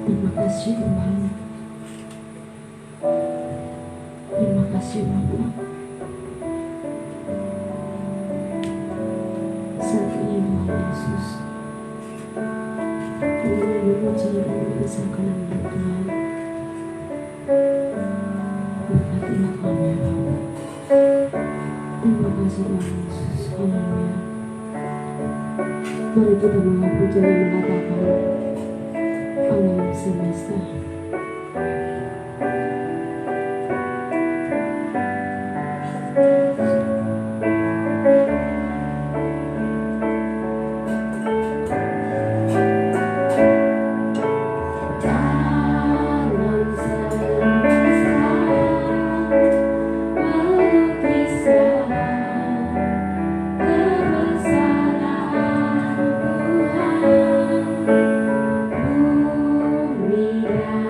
Terima kasih Tuhan. Terima kasih Bapa. Saat ini Tuhan Yesus, kami memuji dan mengesahkan nama Tuhan. Berkatilah kami ya Bapa. Terima kasih Tuhan Yesus. Haleluya. Mari kita memuji dan mengatakan alam semesta. Yeah.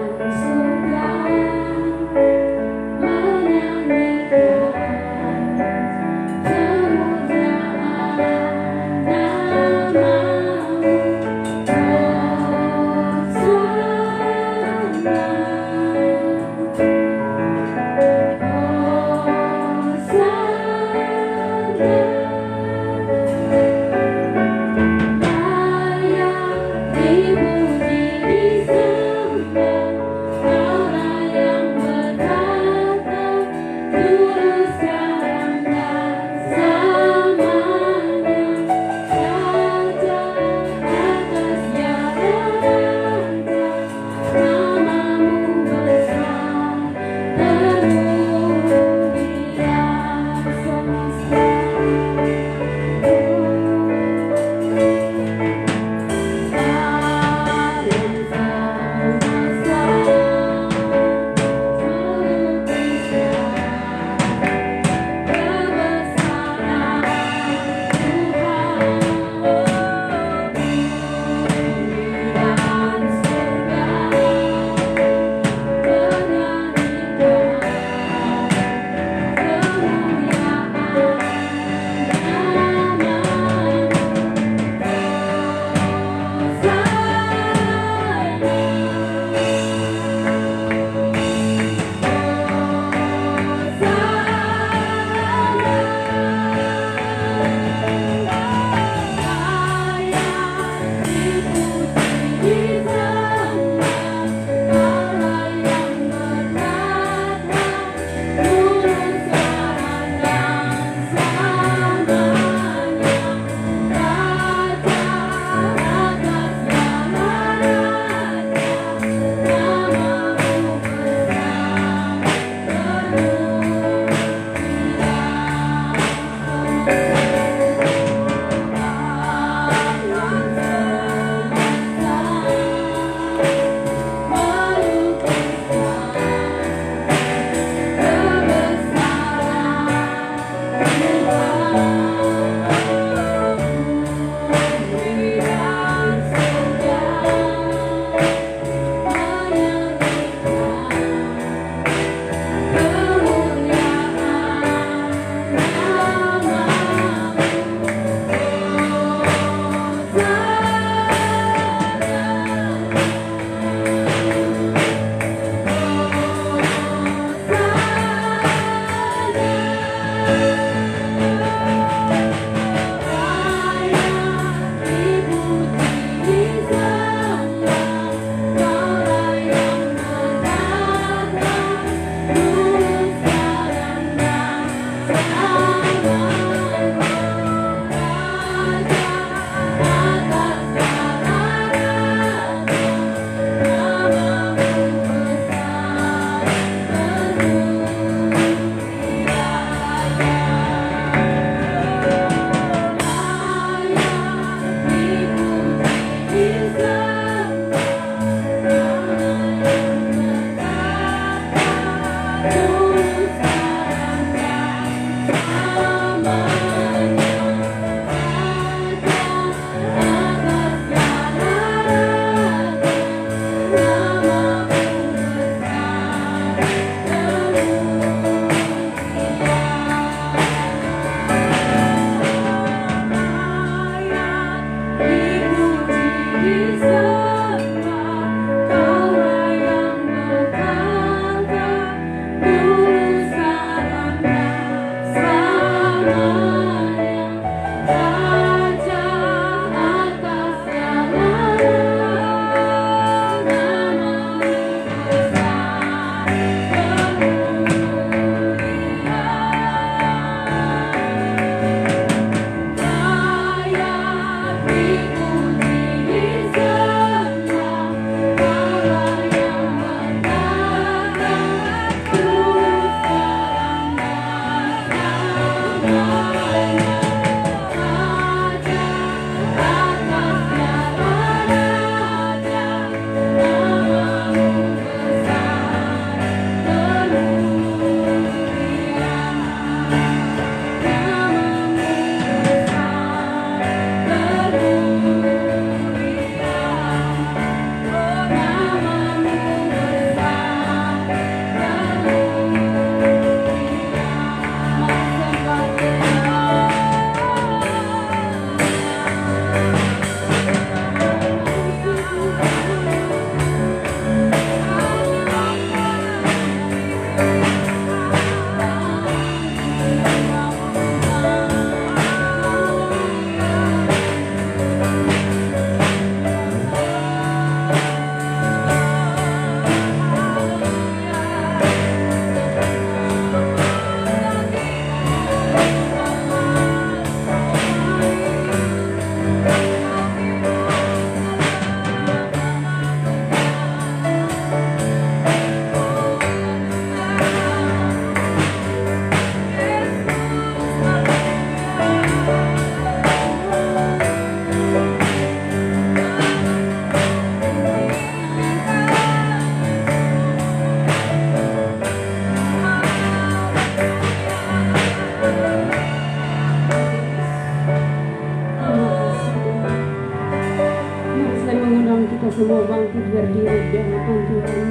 kita semua bangkit berdiri di hadapan Tuhan.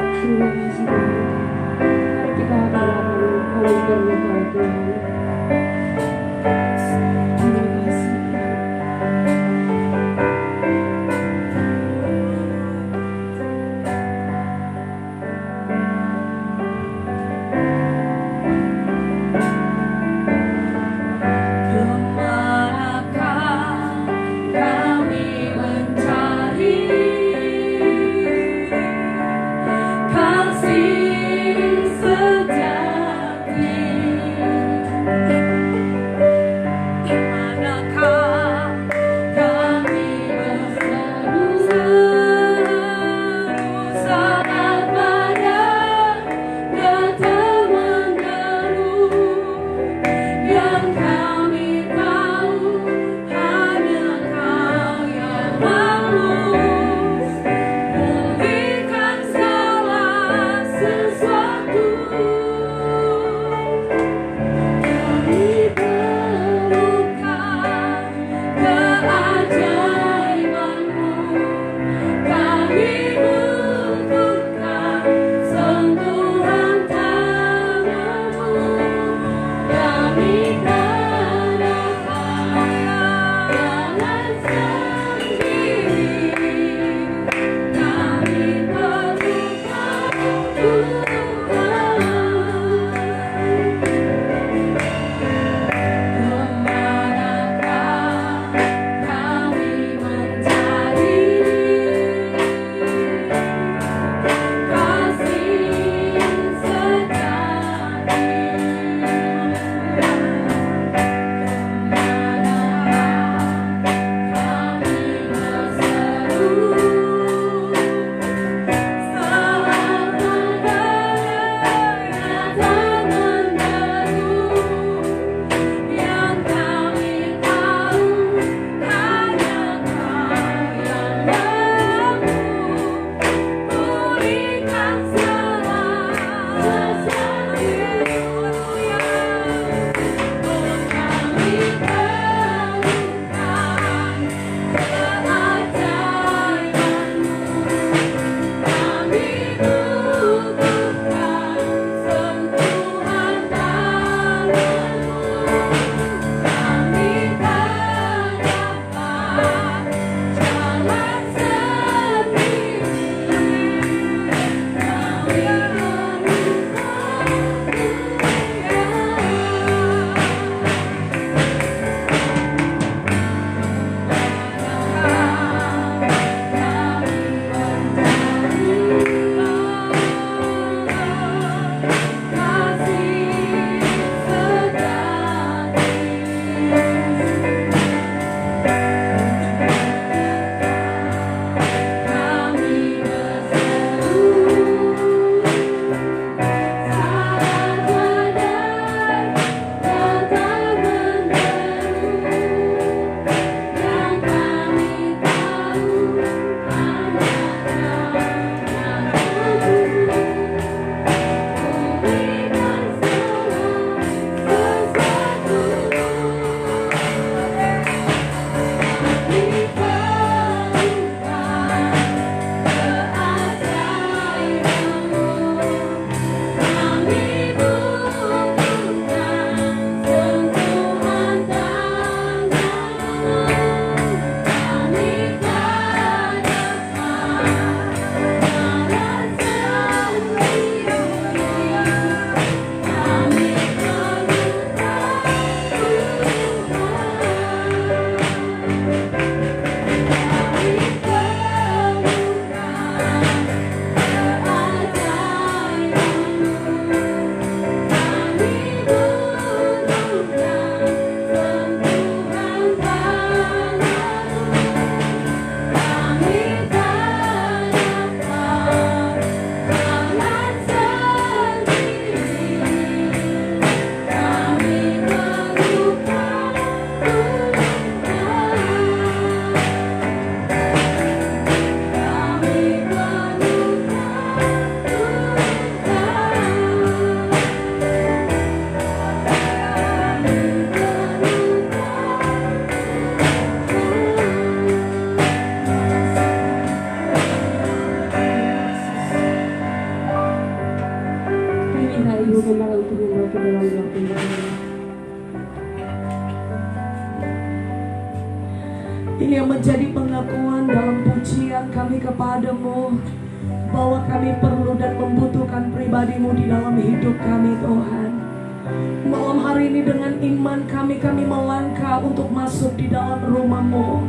Terima kasih Tuhan. Mari kita akan kami berdoa Tuhan. Terima kasih Tuhan. Kasih sejati pujian kami kepadamu, bahwa kami perlu dan membutuhkan pribadimu di dalam hidup kami Tuhan. Malam hari ini dengan iman kami melangkah untuk masuk di dalam rumah-Mu.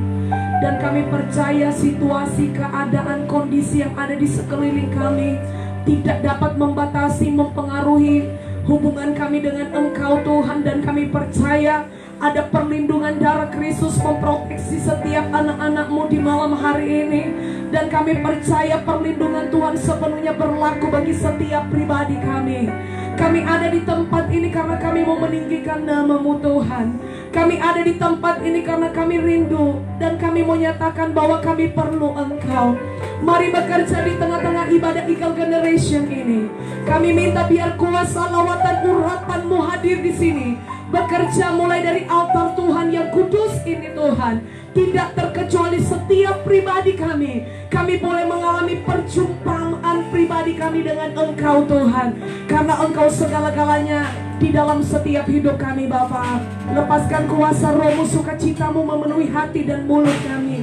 Dan kami percaya situasi, keadaan, kondisi yang ada di sekeliling kami tidak dapat membatasi, mempengaruhi hubungan kami dengan Engkau Tuhan. Dan kami percaya ada perlindungan darah Kristus memproteksi setiap anak-anak-Mu di malam hari ini. Dan kami percaya perlindungan Tuhan sepenuhnya berlaku bagi setiap pribadi kami. Kami ada di tempat ini karena kami mau meninggikan nama-Mu Tuhan. Kami ada di tempat ini karena kami rindu dan kami mau nyatakan bahwa kami perlu Engkau. Mari bekerja di tengah-tengah ibadah Eagle Generation ini. Kami minta biar kuasa lawatan urapan-Mu hadir di sini. Bekerja mulai dari altar Tuhan yang kudus ini Tuhan. Tidak terkecuali setiap pribadi kami. Kami boleh mengalami perjumpaan pribadi kami dengan Engkau Tuhan. Karena Engkau segala-galanya di dalam setiap hidup kami Bapa. Lepaskan kuasa rohmu, sukacitamu memenuhi hati dan mulut kami.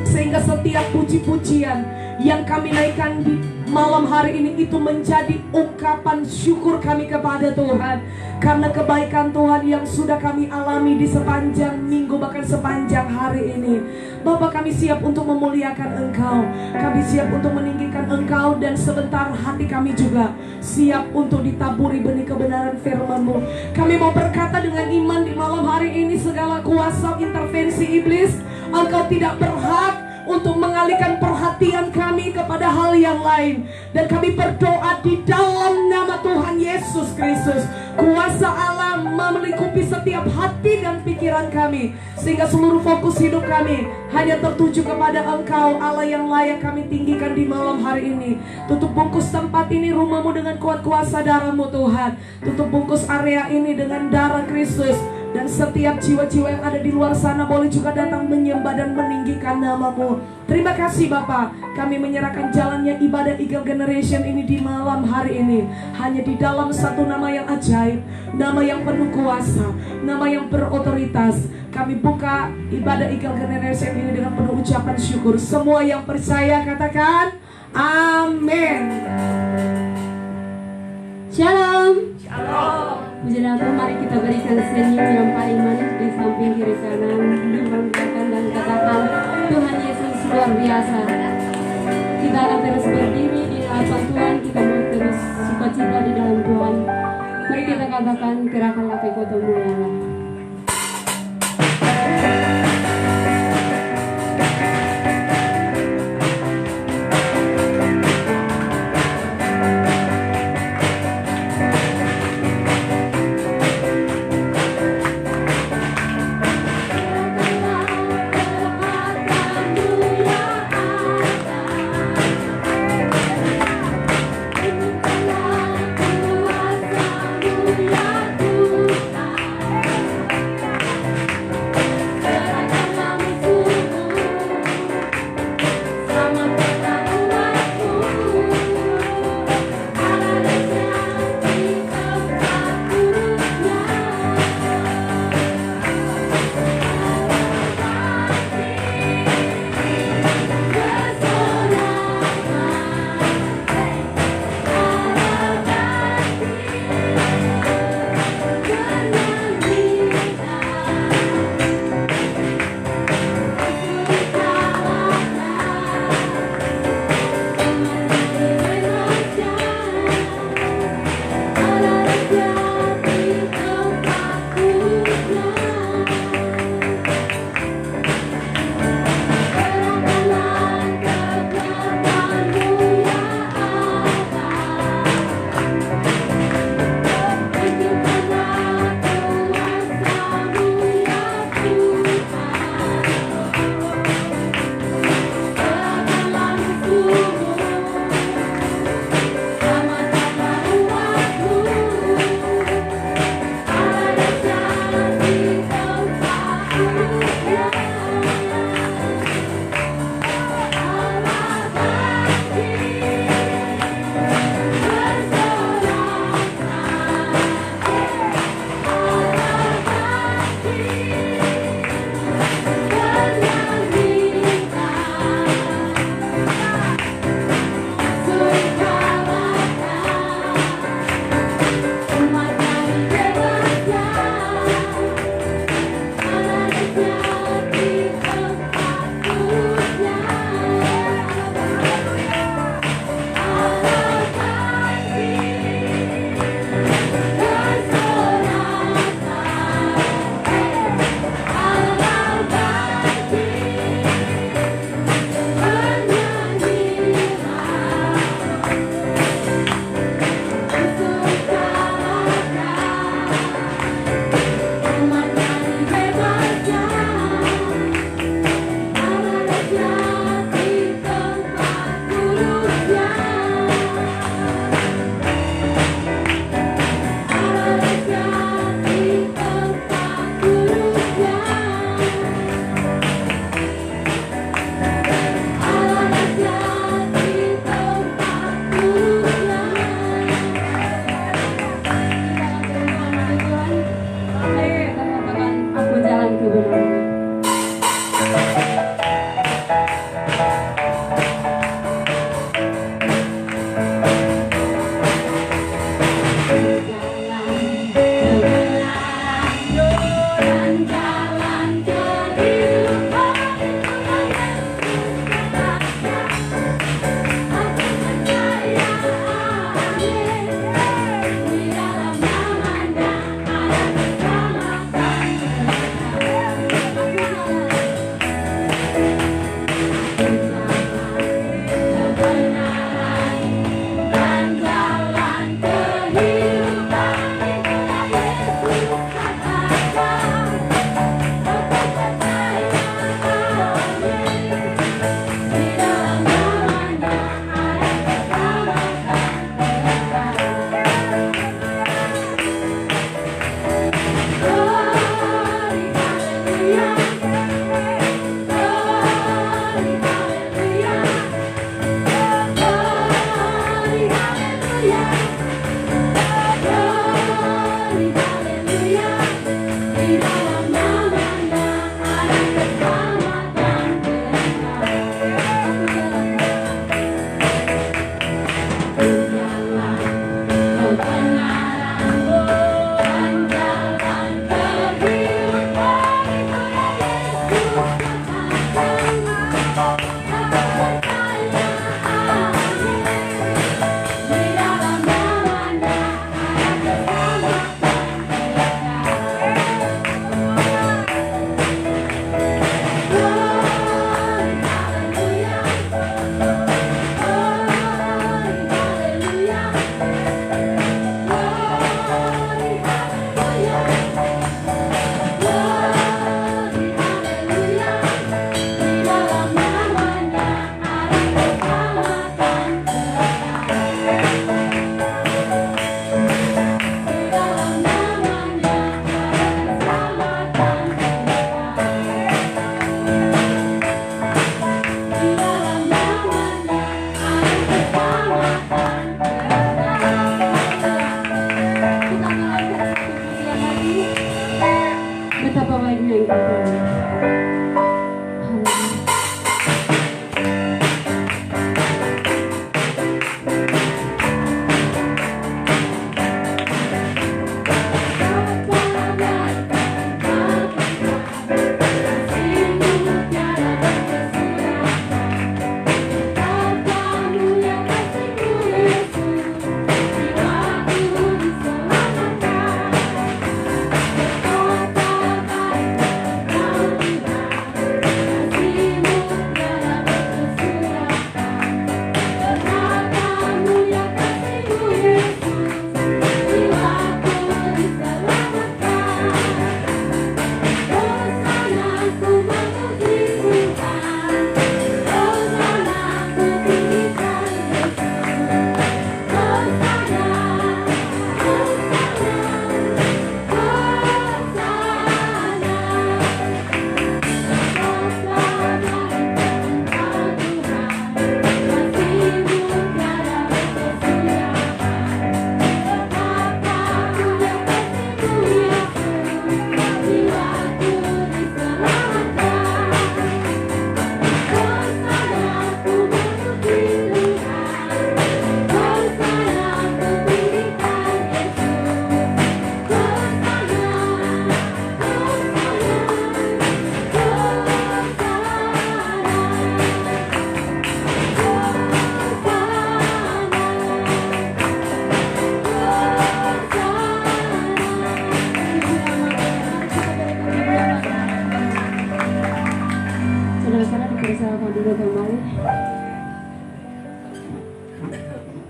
Sehingga setiap puji-pujian yang kami naikkan di malam hari ini itu menjadi ungkapan syukur kami kepada Tuhan. Karena kebaikan Tuhan yang sudah kami alami di sepanjang minggu, bahkan sepanjang hari ini. Bapa, kami siap untuk memuliakan Engkau. Kami siap untuk meninggikan Engkau. Dan sebentar hati kami juga siap untuk ditaburi benih kebenaran firman-Mu. Kami mau berkata dengan iman di malam hari ini, segala kuasa intervensi iblis, Engkau tidak berhak untuk mengalihkan perhatian kami kepada hal yang lain. Dan kami berdoa di dalam nama Tuhan Yesus Kristus, kuasa Allah melingkupi setiap hati dan pikiran kami, sehingga seluruh fokus hidup kami hanya tertuju kepada Engkau, Allah yang layak kami tinggikan di malam hari ini. Tutup bungkus tempat ini, rumah-Mu dengan kuat kuasa darah-Mu Tuhan. Tutup bungkus area ini dengan darah Kristus. Dan setiap jiwa-jiwa yang ada di luar sana boleh juga datang menyembah dan meninggikan nama-Mu. Terima kasih Bapa. Kami menyerahkan jalannya ibadah Eagle Generation ini di malam hari ini hanya di dalam satu nama yang ajaib, nama yang penuh kuasa, nama yang berotoritas. Kami buka ibadah Eagle Generation ini dengan penuh ucapan syukur. Semua yang percaya katakan amin. Shalom. Shalom. Puji Tuhan, mari kita berikan senyum yang paling manis di samping kiri kanan, banggakan dan katakan Tuhan Yesus luar biasa. Kita akan terus berdiri di hadapan Tuhan, kita mau terus sukacita di dalam Tuhan. Mari kita katakan gerakanlah kekuatanmu ya Allah.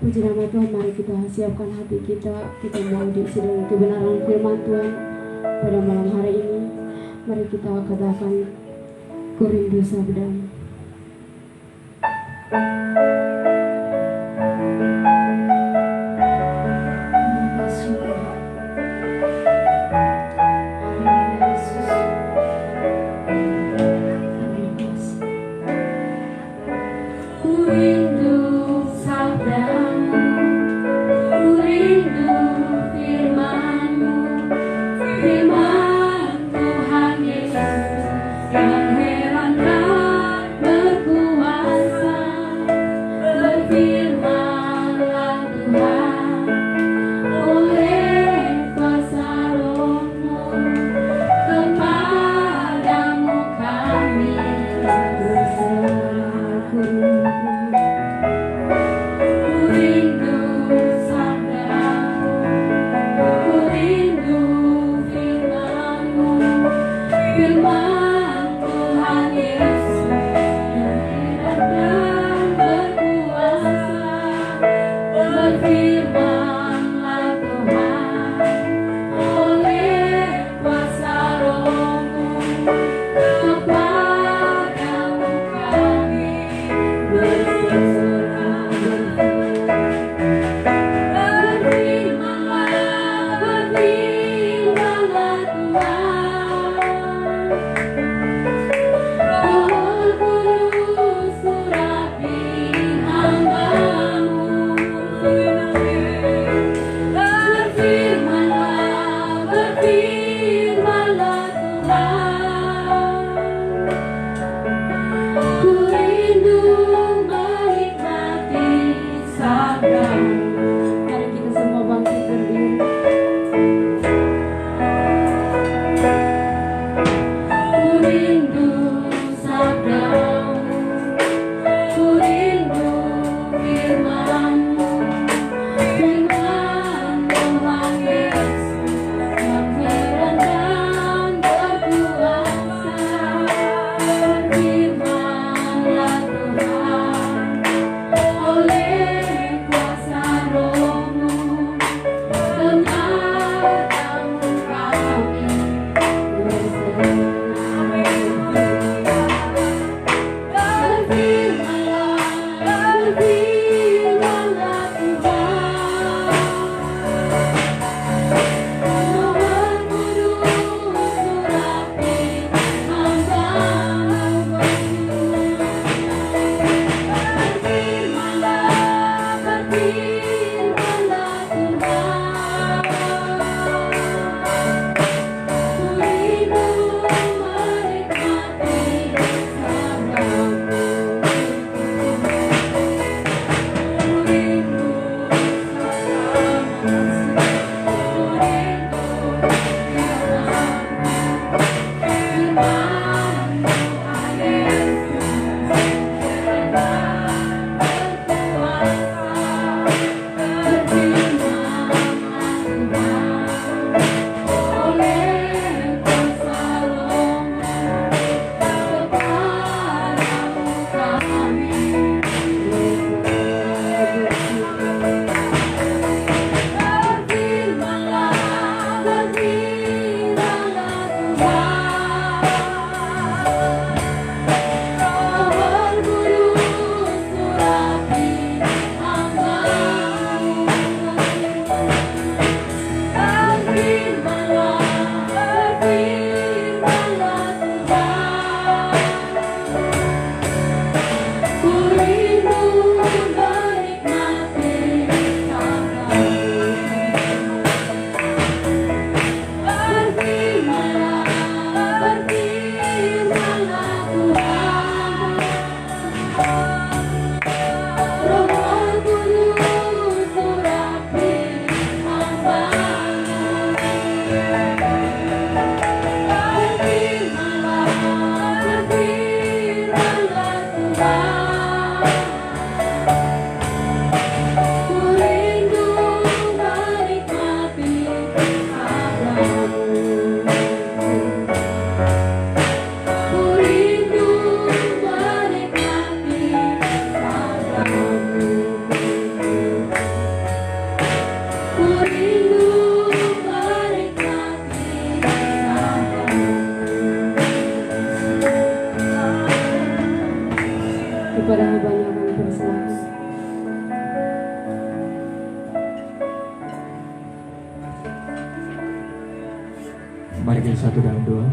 Puji nama Tuhan, mari kita siapkan hati kita. Kita mau diisi dengan kebenaran firman Tuhan pada malam hari ini. Mari kita katakan Korindu Sabda. jawabannya kami persilakan. Mari kita satu dalam doa.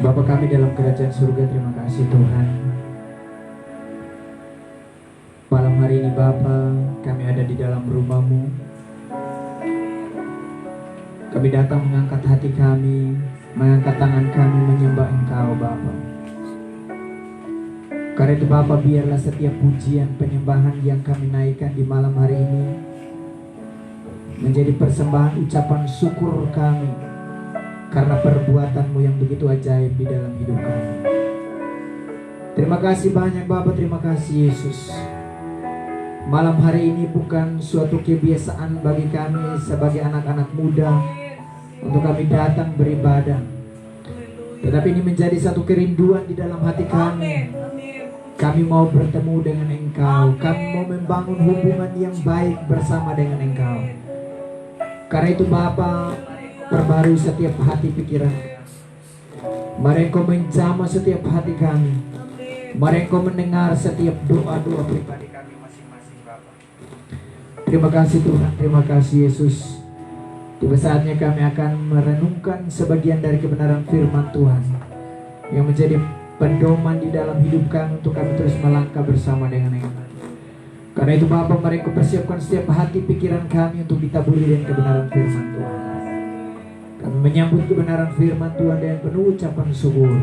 Bapa kami dalam kerajaan surga, terima kasih Tuhan. Malam hari ini Bapa, kami ada di dalam rumah-Mu. Kami datang mengangkat hati kami, mengangkat tangan kami menyembah Engkau Bapa. Karena itu Bapa, biarlah setiap pujian penyembahan yang kami naikkan di malam hari ini menjadi persembahan ucapan syukur kami karena perbuatan-Mu yang begitu ajaib di dalam hidup kami. Terima kasih banyak Bapa, terima kasih Yesus. Malam hari ini bukan suatu kebiasaan bagi kami sebagai anak-anak muda untuk kami datang beribadah, tetapi ini menjadi satu kerinduan di dalam hati kami. Kami mau bertemu dengan Engkau, kami mau membangun hubungan yang baik bersama dengan Engkau. Karena itu Bapa, perbarui setiap hati pikiran. Mari Engkau menjamah setiap hati kami. Mari Engkau mendengar setiap doa-doa pribadi kami masing-masing Bapa. Terima kasih Tuhan, terima kasih Yesus. Tiba saatnya kami akan merenungkan sebagian dari kebenaran firman Tuhan yang menjadi pedoman di dalam hidup kami untuk kami terus melangkah bersama dengan Engkau. Karena itu Bapa, mari Engkau persiapkan setiap hati pikiran kami untuk ditaburi dengan kebenaran firman Tuhan. Kami menyambut kebenaran firman Tuhan dengan penuh ucapan syukur.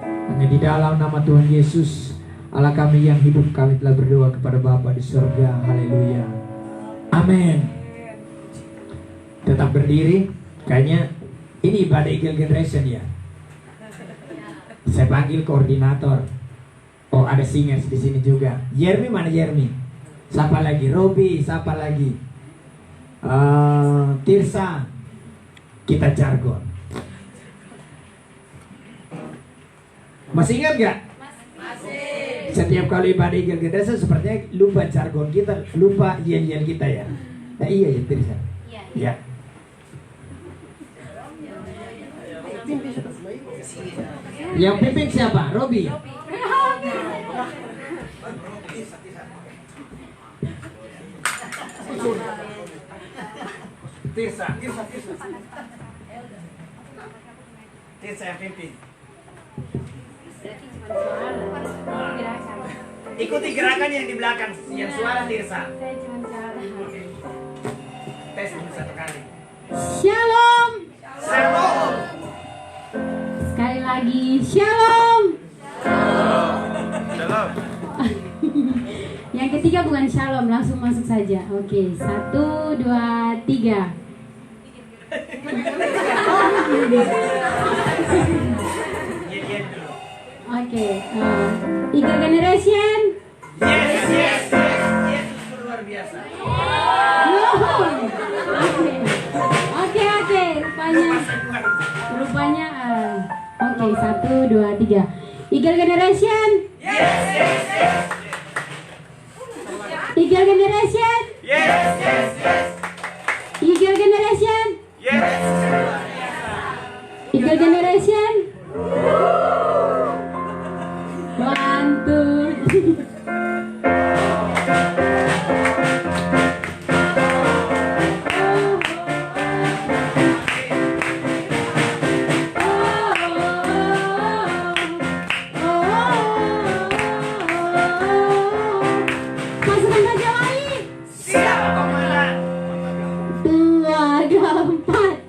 Hanya di dalam nama Tuhan Yesus, Allah kami yang hidup, kami telah berdoa kepada Bapa di surga. Haleluya. Amin. Tetap berdiri. Kayaknya ini ibadah Eagle Generation ya. Saya panggil koordinator. Oh, ada singers di sini juga. Jeremy mana Jeremy? Siapa lagi? Robi, siapa lagi? Tirsa. Kita jargon. Masih ingat gak? Masih. Setiap kali ibadah Eagle Generation sepertinya lupa jargon kita, lupa yel-yel kita ya. Nah iya ya Tirsa. Iya. Yang pimpin siapa? Robi. Tirsa yang pimpin. Ikuti gerakan yang di belakang, yang suara Tirsa. Tes dulu satu kali. Shalom. Shalom. Sekali lagi, shalom. Shalom. Yang ketiga bukan shalom, langsung masuk saja. Oke, 1, 2, 3. Oke, Eagle Generation. Yes. Yesus luar biasa. Oke, rupanya oke, 1, 2, 3. Eagle Generation. Yes. Eagle Generation. Yes. Eagle Generation. Yes. Eagle Generation. 1, 2. Pasukan Raja Wali. Siap komandan. 2, 4.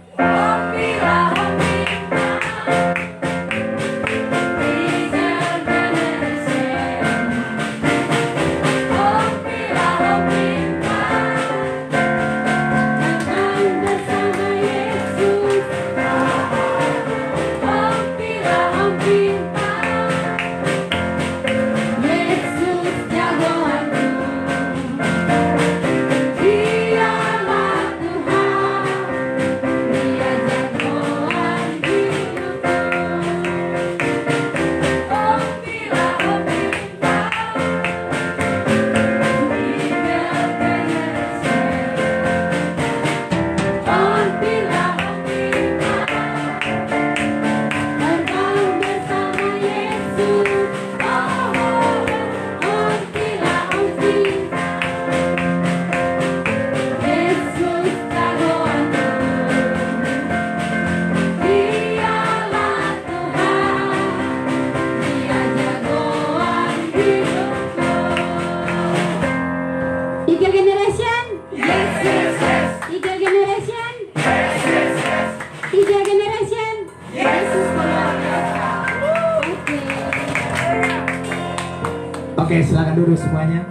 Oke, silakan duduk semuanya.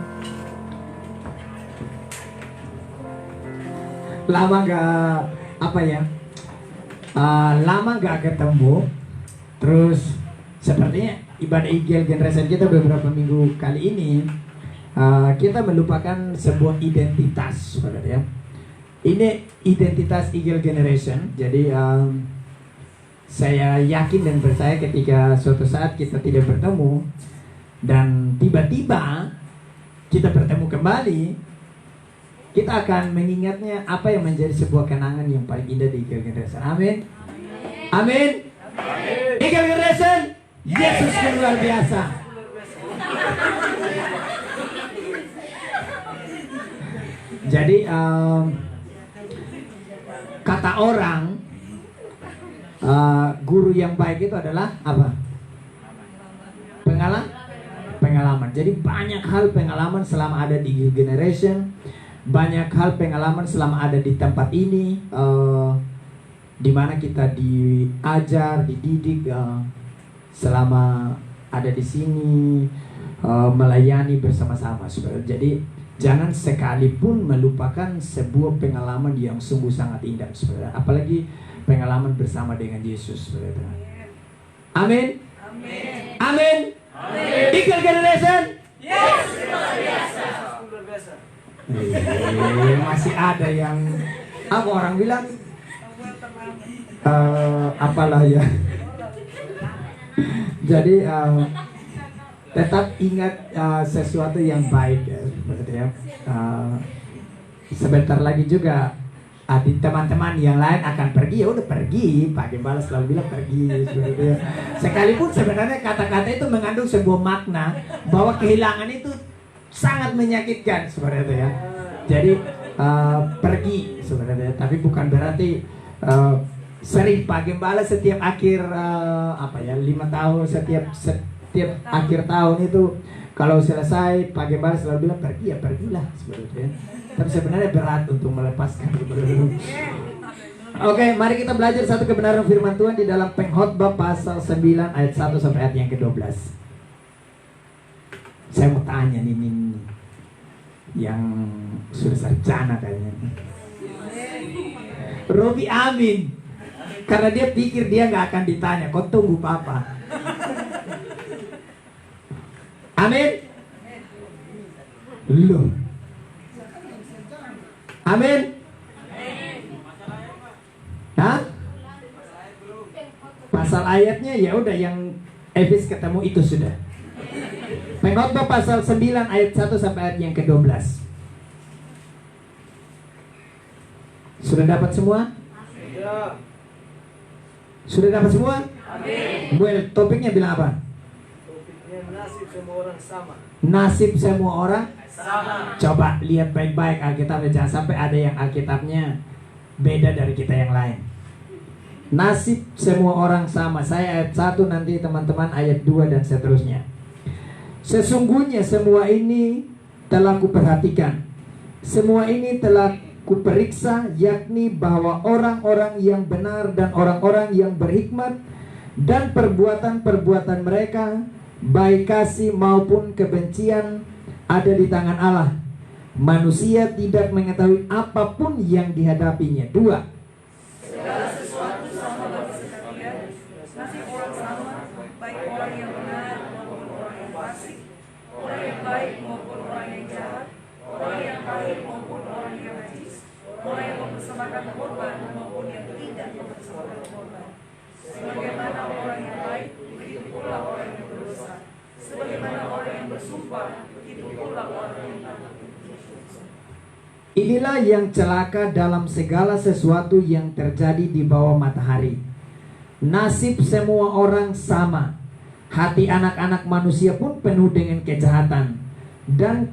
Lama gak apa ya? Lama gak ketemu. Terus sepertinya ibadah IGL Generation kita beberapa minggu kali ini kita melupakan sebuah identitas, saudara ya. Ini identitas IGL Generation. Jadi saya yakin dan percaya ketika suatu saat kita tidak bertemu dan tiba-tiba kita bertemu kembali, kita akan mengingatnya apa yang menjadi sebuah kenangan yang paling indah di IGL Generation. Amin. Amin. IGL Generation, Yesus yang luar biasa. Jadi kata orang, guru yang baik itu adalah apa? Pengalaman. Jadi banyak hal pengalaman selama ada di Generation, banyak hal pengalaman selama ada di tempat ini, di mana kita diajar, dididik, selama ada di sini, melayani bersama-sama, saudara. Jadi jangan sekalipun melupakan sebuah pengalaman yang sungguh sangat indah, saudara. Apalagi pengalaman bersama dengan Yesus, saudara. Amin. Amin. Amin. IGL Generation. Yes, luar biasa. Masih ada yang apa orang bilang? Apalah ya. Jadi tetap ingat sesuatu yang baik ya, ya. Sebentar lagi juga adik teman-teman yang lain akan pergi, ya udah pergi. Pak Gembala selalu bilang pergi, ya. Sekalipun sebenarnya kata-kata itu mengandung sebuah makna bahwa kehilangan itu sangat menyakitkan sebenarnya ya. Jadi pergi sebenarnya, tapi bukan berarti sering Pak Gembala setiap akhir 5 tahun, setiap akhir tahun itu kalau selesai Pak Gembala selalu bilang pergi, ya pergilah sebenarnya. Tapi sebenarnya berat untuk melepaskan. Oke, mari kita belajar satu kebenaran firman Tuhan di dalam Pengkhotbah pasal 9 ayat 1 sampai ayat yang ke-12. Saya mau tanya nih yang sudah sarjana kayaknya. Robi amin. Karena dia pikir dia nggak akan ditanya. Kau tunggu papa. Amin. Loh. Amin. Hah? Pasal ayatnya ya udah yang Efes ketemu itu sudah. Pengkhotbah pasal 9 ayat 1 sampai ayat yang ke-12. Sudah dapat semua? Sudah dapat semua? Amin. Well, topiknya bilang apa? Topiknya nasib semua orang sama. Nasib semua orang sama. Coba lihat baik-baik Alkitabnya, jangan sampai ada yang Alkitabnya beda dari kita yang lain. Nasib semua orang sama. Saya ayat 1, nanti teman-teman ayat 2 dan seterusnya. Sesungguhnya semua ini telah kuperhatikan, semua ini telah kuperiksa, yakni bahwa orang-orang yang benar dan orang-orang yang berhikmat dan perbuatan-perbuatan mereka, baik kasih maupun kebencian, ada di tangan Allah. Manusia tidak mengetahui apapun yang dihadapinya. 2. Segala sesuatu sama bagi sekalian, nasib orang sama, baik orang yang benar maupun orang yang fasik, orang yang baik maupun orang yang jahat, orang yang baik maupun orang yang najis, orang yang mempersembahkan korban maupun yang tidak mempersembahkan korban. Sebagaimana orang yang baik, begitu pula orang yang berdosa. Sebagaimana orang yang bersumpah, begitu pula orang yang takut. Inilah yang celaka dalam segala sesuatu yang terjadi di bawah matahari. Nasib semua orang sama. Hati anak-anak manusia pun penuh dengan kejahatan, dan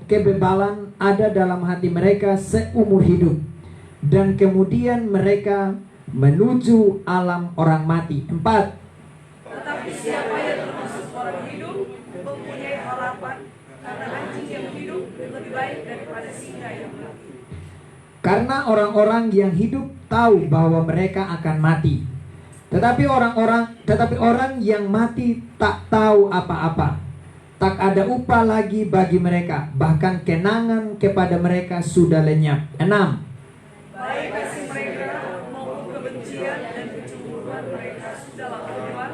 kebebalan ada dalam hati mereka seumur hidup. Dan kemudian mereka menuju alam orang mati. 4. Tetapi siapa yang termasuk orang hidup mempunyai harapan, karena anjing yang hidup lebih baik daripada singa yang mati. Karena orang-orang yang hidup tahu bahwa mereka akan mati. Tetapi orang yang mati tak tahu apa-apa. tak ada upah lagi bagi mereka, bahkan kenangan kepada mereka sudah lenyap. 6. Baik kasih mereka maupun kebencian dan kecemburuan mereka sudahlah keluar,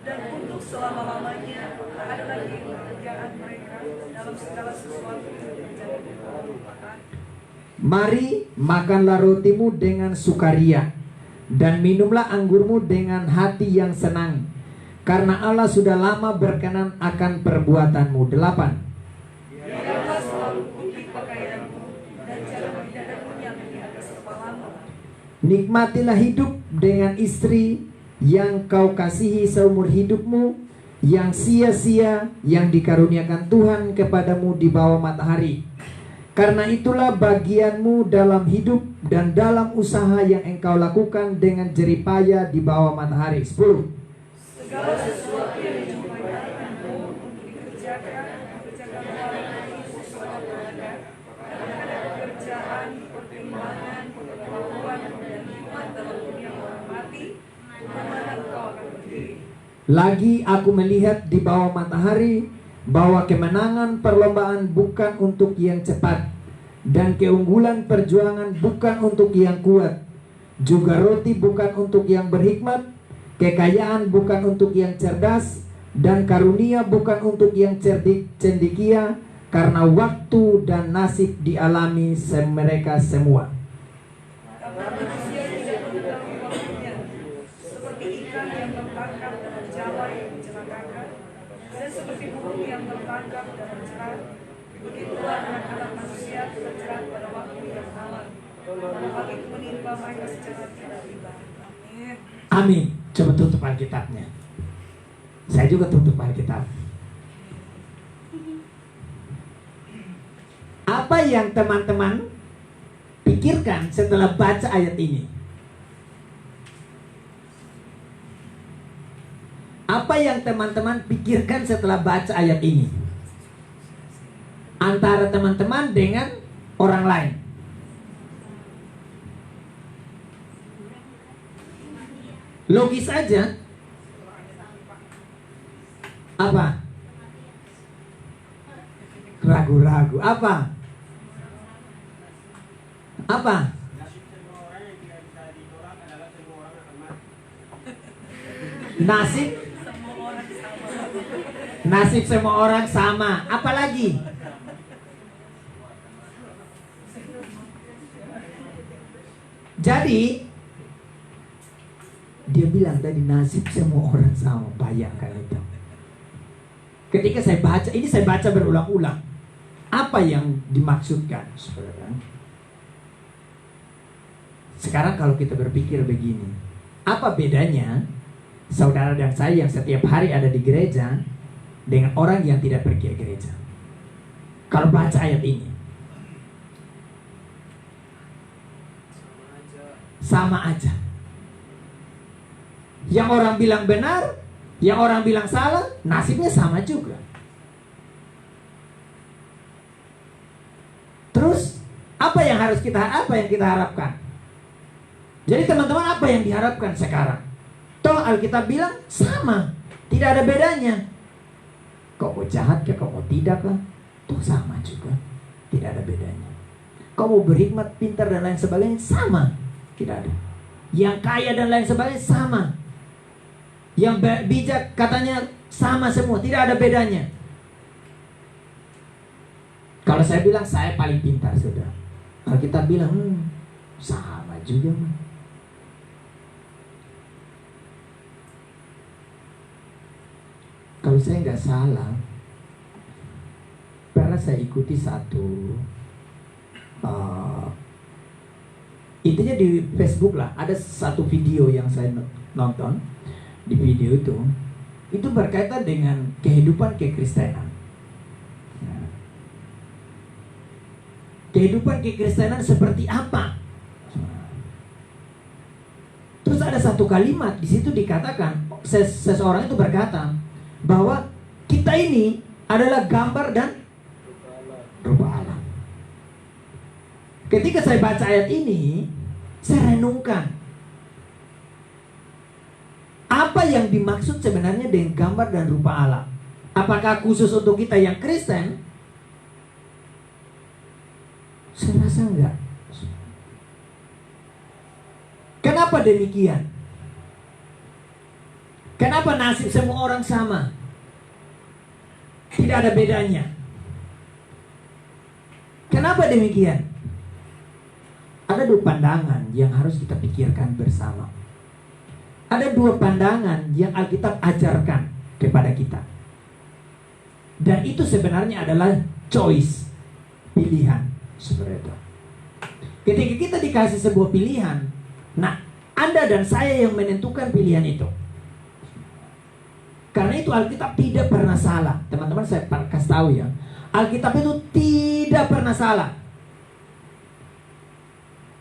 dan untuk selama-lamanya tak ada lagi pekerjaan mereka dalam segala sesuatu yang terjadi. Mari makanlah rotimu dengan sukaria, dan minumlah anggurmu dengan hati yang senang, karena Allah sudah lama berkenan akan perbuatanmu. 8. Biarlah selalu putih pakaianmu, dan jangan tidak ada minyak di atas kepalamu. Nikmatilah hidup dengan istri yang kau kasihi seumur hidupmu, yang sia-sia yang dikaruniakan Tuhan kepadamu di bawah matahari. Karena itulah bagianmu dalam hidup dan dalam usaha yang engkau lakukan dengan jeripaya di bawah matahari. 10. Segala sesuatu yang dijumpai tanganmu untuk dikerjakan, kerjakanlah dengan sesuatu tenaga, karena ada pekerjaan, pertimbangan, pengetahuan, dan hikmat dalam dunia orang mati, kemana engkau akan berdiri. Lagi aku melihat di bawah matahari bahwa kemenangan perlombaan bukan untuk yang cepat, dan keunggulan perjuangan bukan untuk yang kuat, juga roti bukan untuk yang berhikmat, kekayaan bukan untuk yang cerdas, dan karunia bukan untuk yang cendekia, karena waktu dan nasib dialami mereka semua. Karena manusia tidak mengetahui waktunya, seperti ikan yang tertangkap dalam jala yang mencelakakan, dan seperti burung yang tertangkap dalam jerat, begitulah anak-anak manusia terjerat pada waktu yang malam. Pada hal itu menimpa mereka secara tiba-tiba. Amin. Amin. Coba tutup Alkitabnya. Saya juga tutup Alkitab. Apa yang teman-teman pikirkan setelah baca ayat ini? Apa yang teman-teman pikirkan setelah baca ayat ini? Antara teman-teman dengan orang lain. Logis aja. Apa? Ragu-ragu. Apa? Apa? Nasib semua orang sama. Apalagi? Jadi dia bilang tadi nasib semua orang sama. Bayangkan itu. Ketika saya baca, ini saya baca berulang-ulang. Apa yang dimaksudkan, saudara? Sekarang kalau kita berpikir begini, apa bedanya saudara dan saya yang setiap hari ada di gereja dengan orang yang tidak pergi ke gereja? Kalau baca ayat ini, sama aja. Yang orang bilang benar, yang orang bilang salah, nasibnya sama juga. Terus apa yang kita harapkan? Jadi teman-teman, apa yang diharapkan sekarang? Toh Alkitab bilang sama, tidak ada bedanya. Kau mau jahat kah, kau mau tidak kah, toh sama juga, tidak ada bedanya. Kau mau berhikmat, pintar dan lain sebagainya, sama, tidak ada. Yang kaya dan lain sebagainya sama. Yang bijak katanya sama semua, tidak ada bedanya. Kalau saya bilang saya paling pintar, sudah. Kalau kita bilang sama juga. Kalau saya nggak salah, pernah saya ikuti satu intinya di Facebook lah, ada satu video yang saya nonton. Di video itu berkaitan dengan kehidupan kekristenan. Kehidupan kekristenan seperti apa? Terus ada satu kalimat di situ dikatakan, seseorang itu berkata bahwa kita ini adalah gambar dan rupa Allah. Ketika saya baca ayat ini, saya renungkan apa yang dimaksud sebenarnya dengan gambar dan rupa Allah. Apakah khusus untuk kita yang Kristen? Saya rasa enggak. Kenapa demikian? Kenapa nasib semua orang sama? Tidak ada bedanya. Kenapa demikian? Ada dua pandangan yang harus kita pikirkan bersama. Ada dua pandangan yang Alkitab ajarkan kepada kita. Dan itu sebenarnya adalah choice, pilihan, seperti itu. Ketika kita dikasih sebuah pilihan, nah, Anda dan saya yang menentukan pilihan itu. Karena itu Alkitab tidak pernah salah. Teman-teman, saya kasih tahu ya, Alkitab itu tidak pernah salah.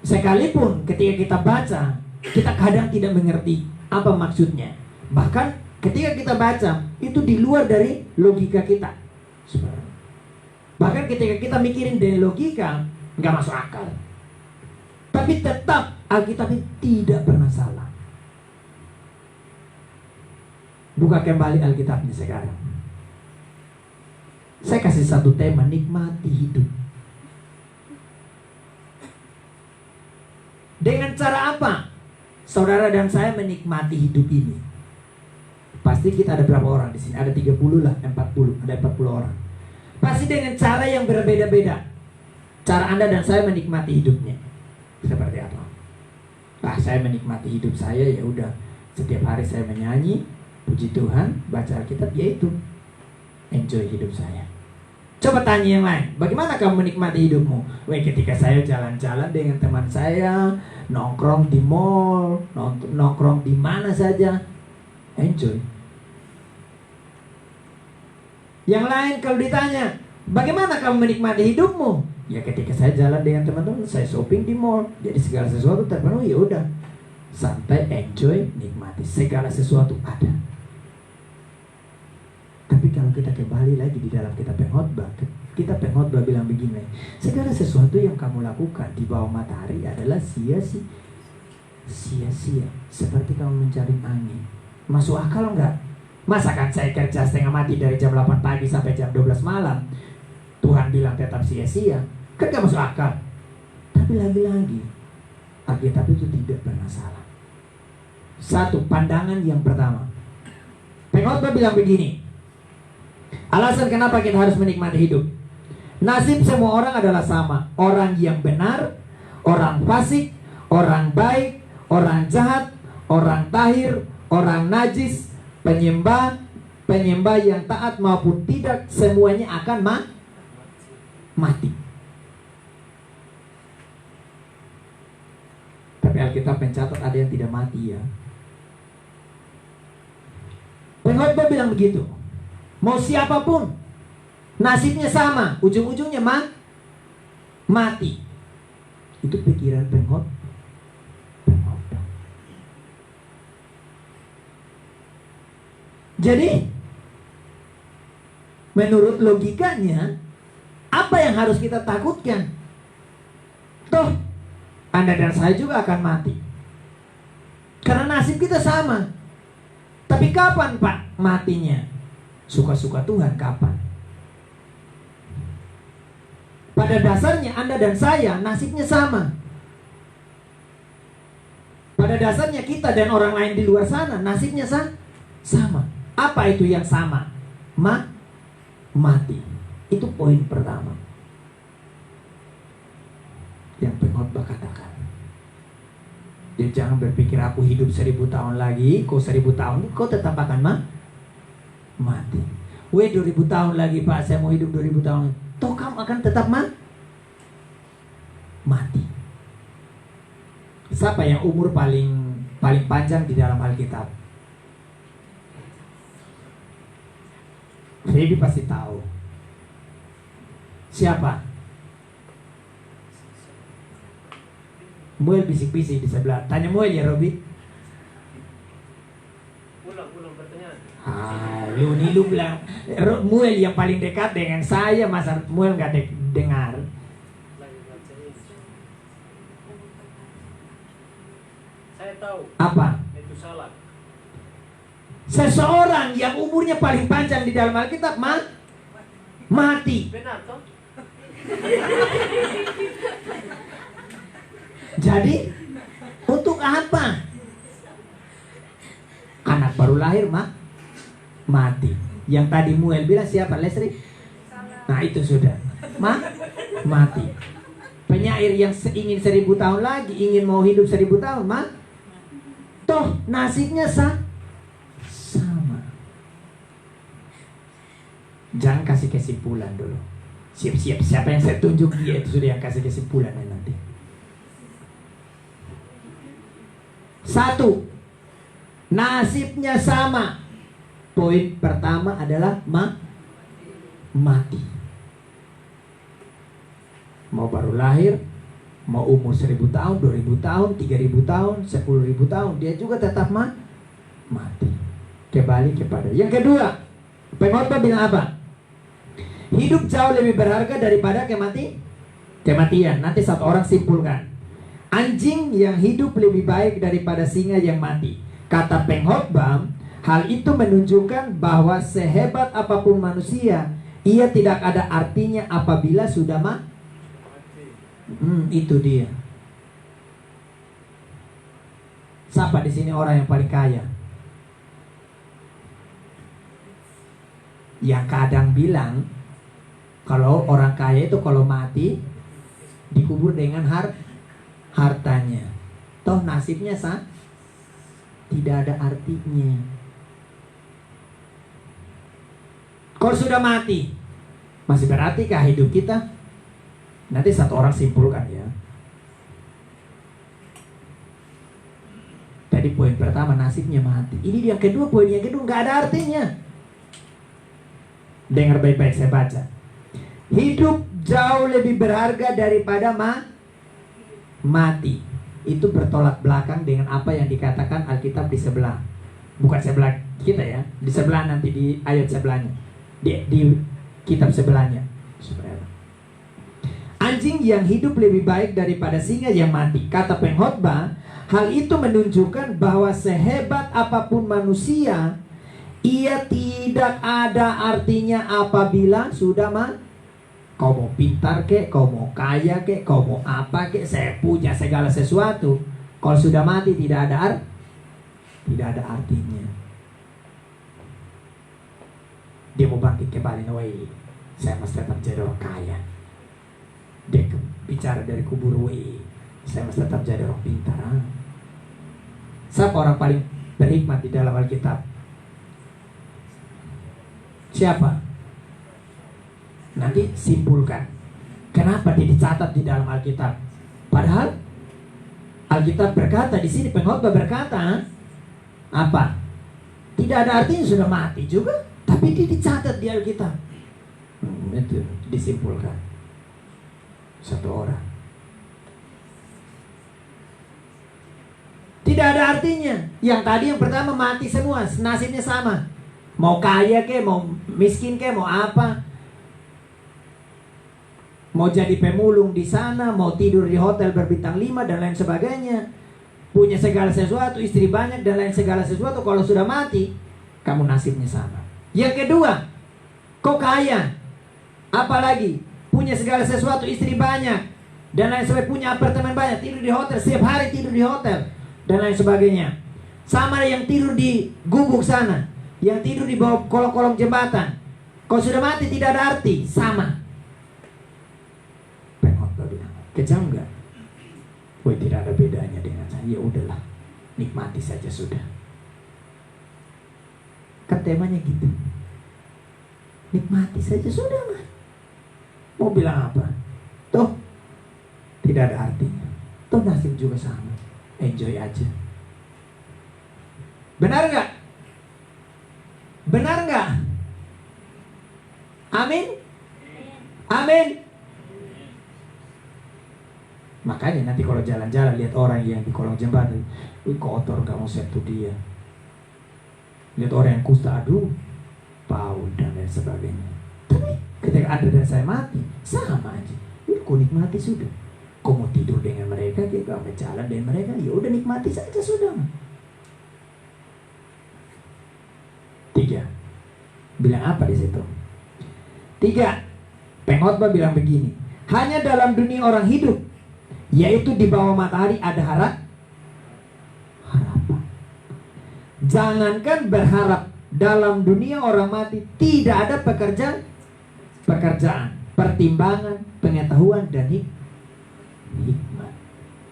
Sekalipun ketika kita baca, kita kadang tidak mengerti apa maksudnya. Bahkan ketika kita baca, itu di luar dari logika kita. Bahkan ketika kita mikirin dari logika, nggak masuk akal. Tapi tetap Alkitab itu tidak pernah salah. Buka kembali Alkitabnya sekarang. Saya kasih satu tema, nikmati hidup. Dengan cara apa saudara dan saya menikmati hidup ini? Pasti kita ada berapa orang di sini? Ada 30 lah, 40, ada 40 orang. Pasti dengan cara yang berbeda-beda. Cara Anda dan saya menikmati hidupnya seperti apa? Saya menikmati hidup saya, ya udah, setiap hari saya menyanyi, puji Tuhan, baca Alkitab, yaitu enjoy hidup saya. Coba tanya yang lain, bagaimana kamu menikmati hidupmu? Ketika saya jalan-jalan dengan teman saya, nongkrong di mall, nongkrong di mana saja, enjoy. Yang lain kalau ditanya, bagaimana kamu menikmati hidupmu? Ya ketika saya jalan dengan teman-teman, saya shopping di mall, jadi segala sesuatu terpenuhi, ya udah, santai, enjoy, nikmati, segala sesuatu ada. Tapi kalau kita kembali lagi di dalam kitab Pengkhotbah bilang begini, segala sesuatu yang kamu lakukan di bawah matahari adalah sia-sia. Sia-sia, seperti kamu mencari angin. Masuk akal enggak? Masa kan saya kerja setengah mati dari jam 8 pagi sampai jam 12 malam, Tuhan bilang tetap sia-sia? Kan gak masuk akal. Tapi lagi-lagi, Alkitab itu tidak pernah salah. Satu, pandangan yang pertama, Pengkhotbah bilang begini, alasan kenapa kita harus menikmati hidup. Nasib semua orang adalah sama. Orang yang benar, orang fasik, orang baik, orang jahat, orang tahir, orang najis, penyembah yang taat maupun tidak, semuanya akan mati. Tapi Alkitab mencatat ada yang tidak mati ya. Pengkhotbah bilang begitu. Mau siapapun, nasibnya sama, ujung-ujungnya mati. Itu pikiran Pengkhotbah. Jadi, menurut logikanya, apa yang harus kita takutkan? Toh, Anda dan saya juga akan mati. Karena nasib kita sama. Tapi kapan Pak matinya? Suka-suka Tuhan kapan? Pada dasarnya Anda dan saya nasibnya sama. Pada dasarnya kita dan orang lain di luar sana nasibnya sama. Apa itu yang sama? Mati. Itu poin pertama yang Pengkhotbah katakan. Jadi jangan berpikir aku hidup 1000 tahun lagi, kau 1000 tahun, kau tetap akan mati. 2000 tahun lagi Pak, saya mau hidup 2000 tahun. Toh kamu akan tetap mati. Siapa yang umur paling panjang di dalam Alkitab? Feby pasti tahu. Siapa? Muel bisik-bisik di sebelah. Tanya Muel ya, Robi. Ulang pertanyaan. Lu bilang Muel yang paling dekat dengan saya, masa Muel nggak dengar? Saya tahu. Apa? Itu salah. Seseorang yang umurnya paling panjang di dalam Alkitab mati. Benar toh? Jadi untuk apa? Anak baru lahir mati. Yang tadi Muel bilang siapa? Leslie? Nah itu sudah mati. Penyair yang ingin 1000 tahun lagi, ingin mau hidup 1000 tahun toh nasibnya sama. Jangan kasih kesimpulan dulu. Siap-siap, siapa yang saya tunjuk dia itu sudah yang kasih kesimpulan nanti. 1. Nasibnya sama. Poin pertama adalah mati. Mau baru lahir, mau umur 1000 tahun, 2000 tahun, 3000 tahun, 10.000 tahun, dia juga tetap mati. Kembali kepada yang kedua. Pengkhotbah bilang apa? Hidup jauh lebih berharga daripada kematian. Nanti satu orang simpulkan. Anjing yang hidup lebih baik daripada singa yang mati. Kata pengkhotbah, hal itu menunjukkan bahwa sehebat apapun manusia, ia tidak ada artinya apabila sudah mati. Itu dia. Siapa di sini orang yang paling kaya? Yang kadang bilang kalau orang kaya itu kalau mati dikubur dengan hartanya. Toh nasibnya tidak ada artinya. Kalau sudah mati, masih berartikah hidup kita? Nanti satu orang simpulkan ya. Tadi poin pertama nasibnya mati. Ini yang kedua, poin yang kedua nggak ada artinya. Dengar baik-baik saya baca. Hidup jauh lebih berharga daripada mati. Itu bertolak belakang dengan apa yang dikatakan Alkitab di sebelah. Bukan sebelah kita ya, di sebelah nanti di ayat sebelahnya. Di kitab sebelahnya. Anjing yang hidup lebih baik daripada singa yang mati. Kata pengkhotbah, hal itu menunjukkan bahwa sehebat apapun manusia, ia tidak ada artinya apabila sudah mati. Kau mau pintar kek, kau mau kaya kek, kau mau apa kek, saya punya segala sesuatu. Kalau sudah mati tidak ada artinya. Dia mau bangkit kembali, woi, saya mesti tetap jadi orang kaya. Dia bicara dari kubur, woi, saya mesti tetap jadi orang pintar. Siapa orang paling berhikmat di dalam Alkitab? Siapa? Nanti simpulkan kenapa dia dicatat di dalam Alkitab. Padahal Alkitab berkata di sini, pengkhotbah berkata apa? Tidak ada artinya sudah mati juga, tapi dia dicatat di Alkitab. Itu disimpulkan satu orang. Tidak ada artinya. Yang tadi yang pertama mati semua, nasibnya sama. Mau kaya ke, mau miskin ke, mau apa? Mau jadi pemulung di sana, mau tidur di hotel berbintang 5 dan lain sebagainya. Punya segala sesuatu, istri banyak dan lain segala sesuatu. Kalau sudah mati, kamu nasibnya sama. Yang kedua, kau kaya, apalagi punya segala sesuatu, istri banyak dan lain sebagainya, punya apartemen banyak, tidur di hotel, setiap hari tidur di hotel dan lain sebagainya. Sama yang tidur di gubuk sana, yang tidur di bawah kolong-kolong jembatan. Kalau sudah mati tidak ada arti, sama. Kejam enggak? Woi, tidak ada bedanya dengan saya. Ya udahlah, nikmati saja sudah. Kan temanya gitu. Nikmati saja sudah, mah. Mau bilang apa? Toh tidak ada artinya. Toh nasib juga sama. Enjoy aja. Benar enggak? Benar enggak? Amin? Amin. Makanya nanti kalau jalan-jalan lihat orang yang di kolong jembatan, kotor, gak mau sentuh dia. Lihat orang yang kusta, aduh, bau dan lain sebagainya. Tapi ketika Anda dan saya mati, sama aja. Kau nikmati sudah. Kau mau tidur dengan mereka, kau mau jalan dengan mereka, ya udah nikmati saja sudah. 3. Bilang apa di situ? 3. Pengkhotbah bilang begini, hanya dalam dunia orang hidup, yaitu di bawah matahari, ada harapan. Jangankan berharap, dalam dunia orang mati tidak ada pekerjaan, pertimbangan, pengetahuan, dan hikmat.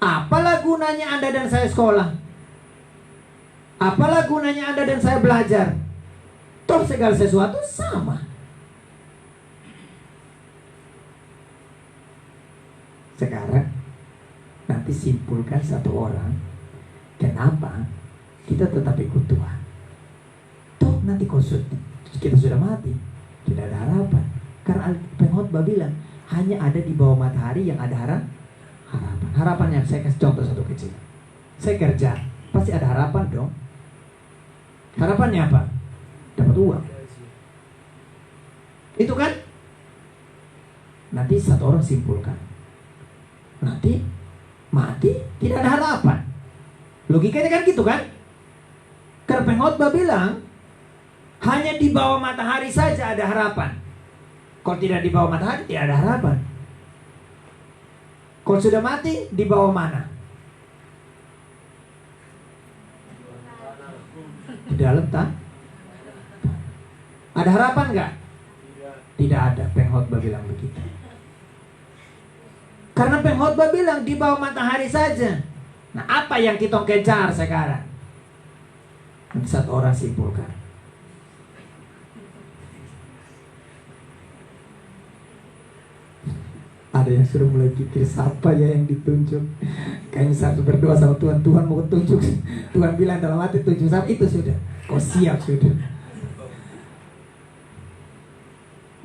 Apalah gunanya Anda dan saya sekolah? Apalah gunanya Anda dan saya belajar? Toh segala sesuatu sama. Sekarang nanti simpulkan satu orang, kenapa kita tetap ikut Tuhan? Toh nanti kita sudah mati, tidak ada harapan. Karena pengkhotbah bilang hanya ada di bawah matahari yang ada harapan. Harapannya, saya kasih contoh satu kecil. Saya kerja, pasti ada harapan dong. Harapannya apa? Dapat uang. Itu kan? Nanti satu orang simpulkan, nanti mati tidak ada harapan. Logikanya kan gitu kan? Karena pengkhotbah bilang hanya di bawah matahari saja ada harapan. Kalau tidak di bawah matahari tidak ada harapan. Kalau sudah mati di bawah mana? Di dalam tak? Ada harapan nggak? Tidak ada. Pengkhotbah bilang begitu. Karena pengkhotbah bilang di bawah matahari saja. Nah, apa yang kita kejar sekarang? Nanti satu orang simpulkan. Ada yang sudah mulai pikir siapa ya yang ditunjuk. Kayaknya satu berdoa sama Tuhan, Tuhan mau tunjuk. Tuhan bilang dalam hati tunjuk siapa, itu sudah. Kau siap sudah.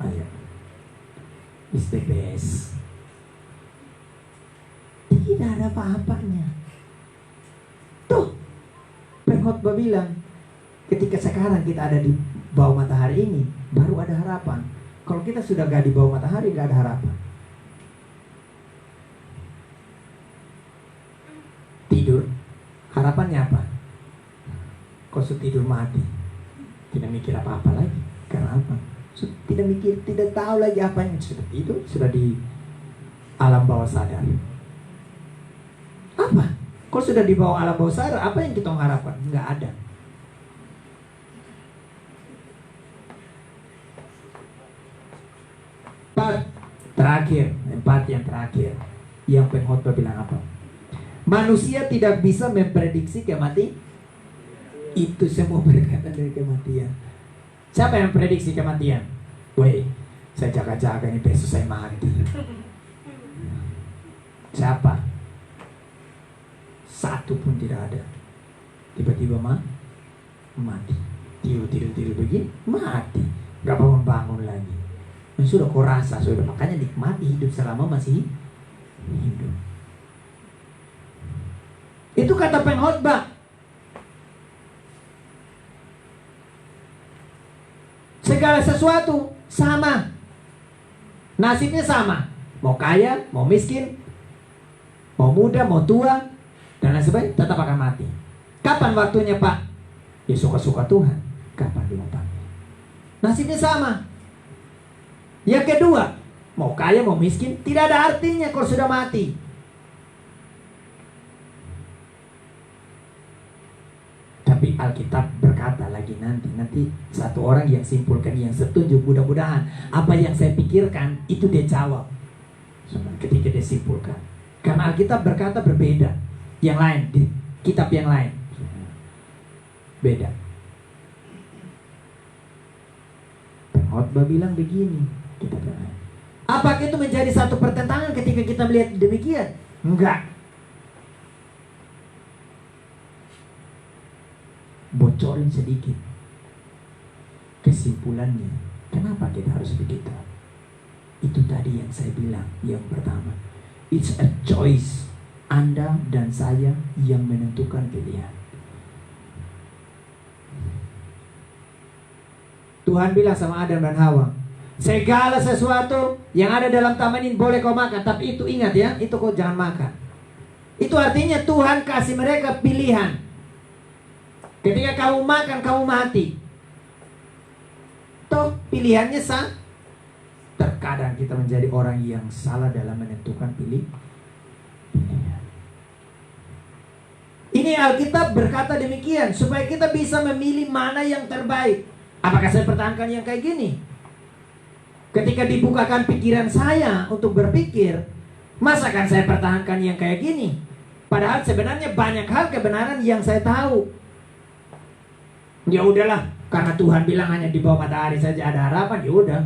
Ayo. Is the best. Tidak ada apa-apanya. Tuh, pengkhotbah bilang ketika sekarang kita ada di bawah matahari ini, baru ada harapan. Kalau kita sudah gak di bawah matahari, gak ada harapan. Tidur, harapannya apa? Kalau sudah tidur mati, tidak mikir apa-apa lagi. Karena apa? Tidak mikir, tidak tahu lagi apa yang sudah tidur, sudah di alam bawah sadar. Apa? Kalau sudah di bawah alam bawah sadar, apa yang kita mengharapkan? Nggak ada. Empat yang terakhir, yang pengkhotbah bilang apa? Manusia tidak bisa memprediksi kematian. Itu semua berkaitan dari kematian. Siapa yang memprediksi kematian? Woi, saya jaga-jaga nih besok saya mati. Siapa? Satu pun tidak ada. Tiba-tiba mati. Tidur begini, mati. Gak bangun lagi. Sudah kau rasa, sudah, makanya nikmati hidup selama masih hidup. Itu kata pengkhotbah. Segala sesuatu sama. Nasibnya sama. Mau kaya, mau miskin, mau muda, mau tua, dan lain sebagainya, tetap akan mati. Kapan waktunya, Pak? Ya suka-suka Tuhan. Kapan dia mau panggil? Nasibnya sama. Yang kedua, mau kaya, mau miskin, tidak ada artinya kalau sudah mati. Tapi Alkitab berkata lagi nanti satu orang yang simpulkan, yang setuju, mudah-mudahan apa yang saya pikirkan itu dia jawab ketika dia simpulkan. Karena Alkitab berkata berbeda. Yang lain, di kitab yang lain beda. Pengkhotbah bilang begini, kita bilang, apakah itu menjadi satu pertentangan ketika kita melihat demikian? Enggak. Bocorin sedikit kesimpulannya. Kenapa kita harus begitu? Itu tadi yang saya bilang, yang pertama, it's a choice. Anda dan saya yang menentukan pilihan. Tuhan bilang sama Adam dan Hawa, segala sesuatu yang ada dalam taman ini boleh kau makan, tapi itu ingat ya, itu kau jangan makan. Itu artinya Tuhan kasih mereka pilihan. Ketika kamu makan, kamu mati. Toh pilihannya sah. Terkadang kita menjadi orang yang salah dalam menentukan pilihan. Ini Alkitab berkata demikian, supaya kita bisa memilih mana yang terbaik. Apakah saya pertahankan yang kayak gini? Ketika dibukakan pikiran saya untuk berpikir, masakan saya pertahankan yang kayak gini? Padahal sebenarnya banyak hal kebenaran yang saya tahu. Ya udahlah, karena Tuhan bilang hanya di bawah matahari saja ada harapan, ya udah.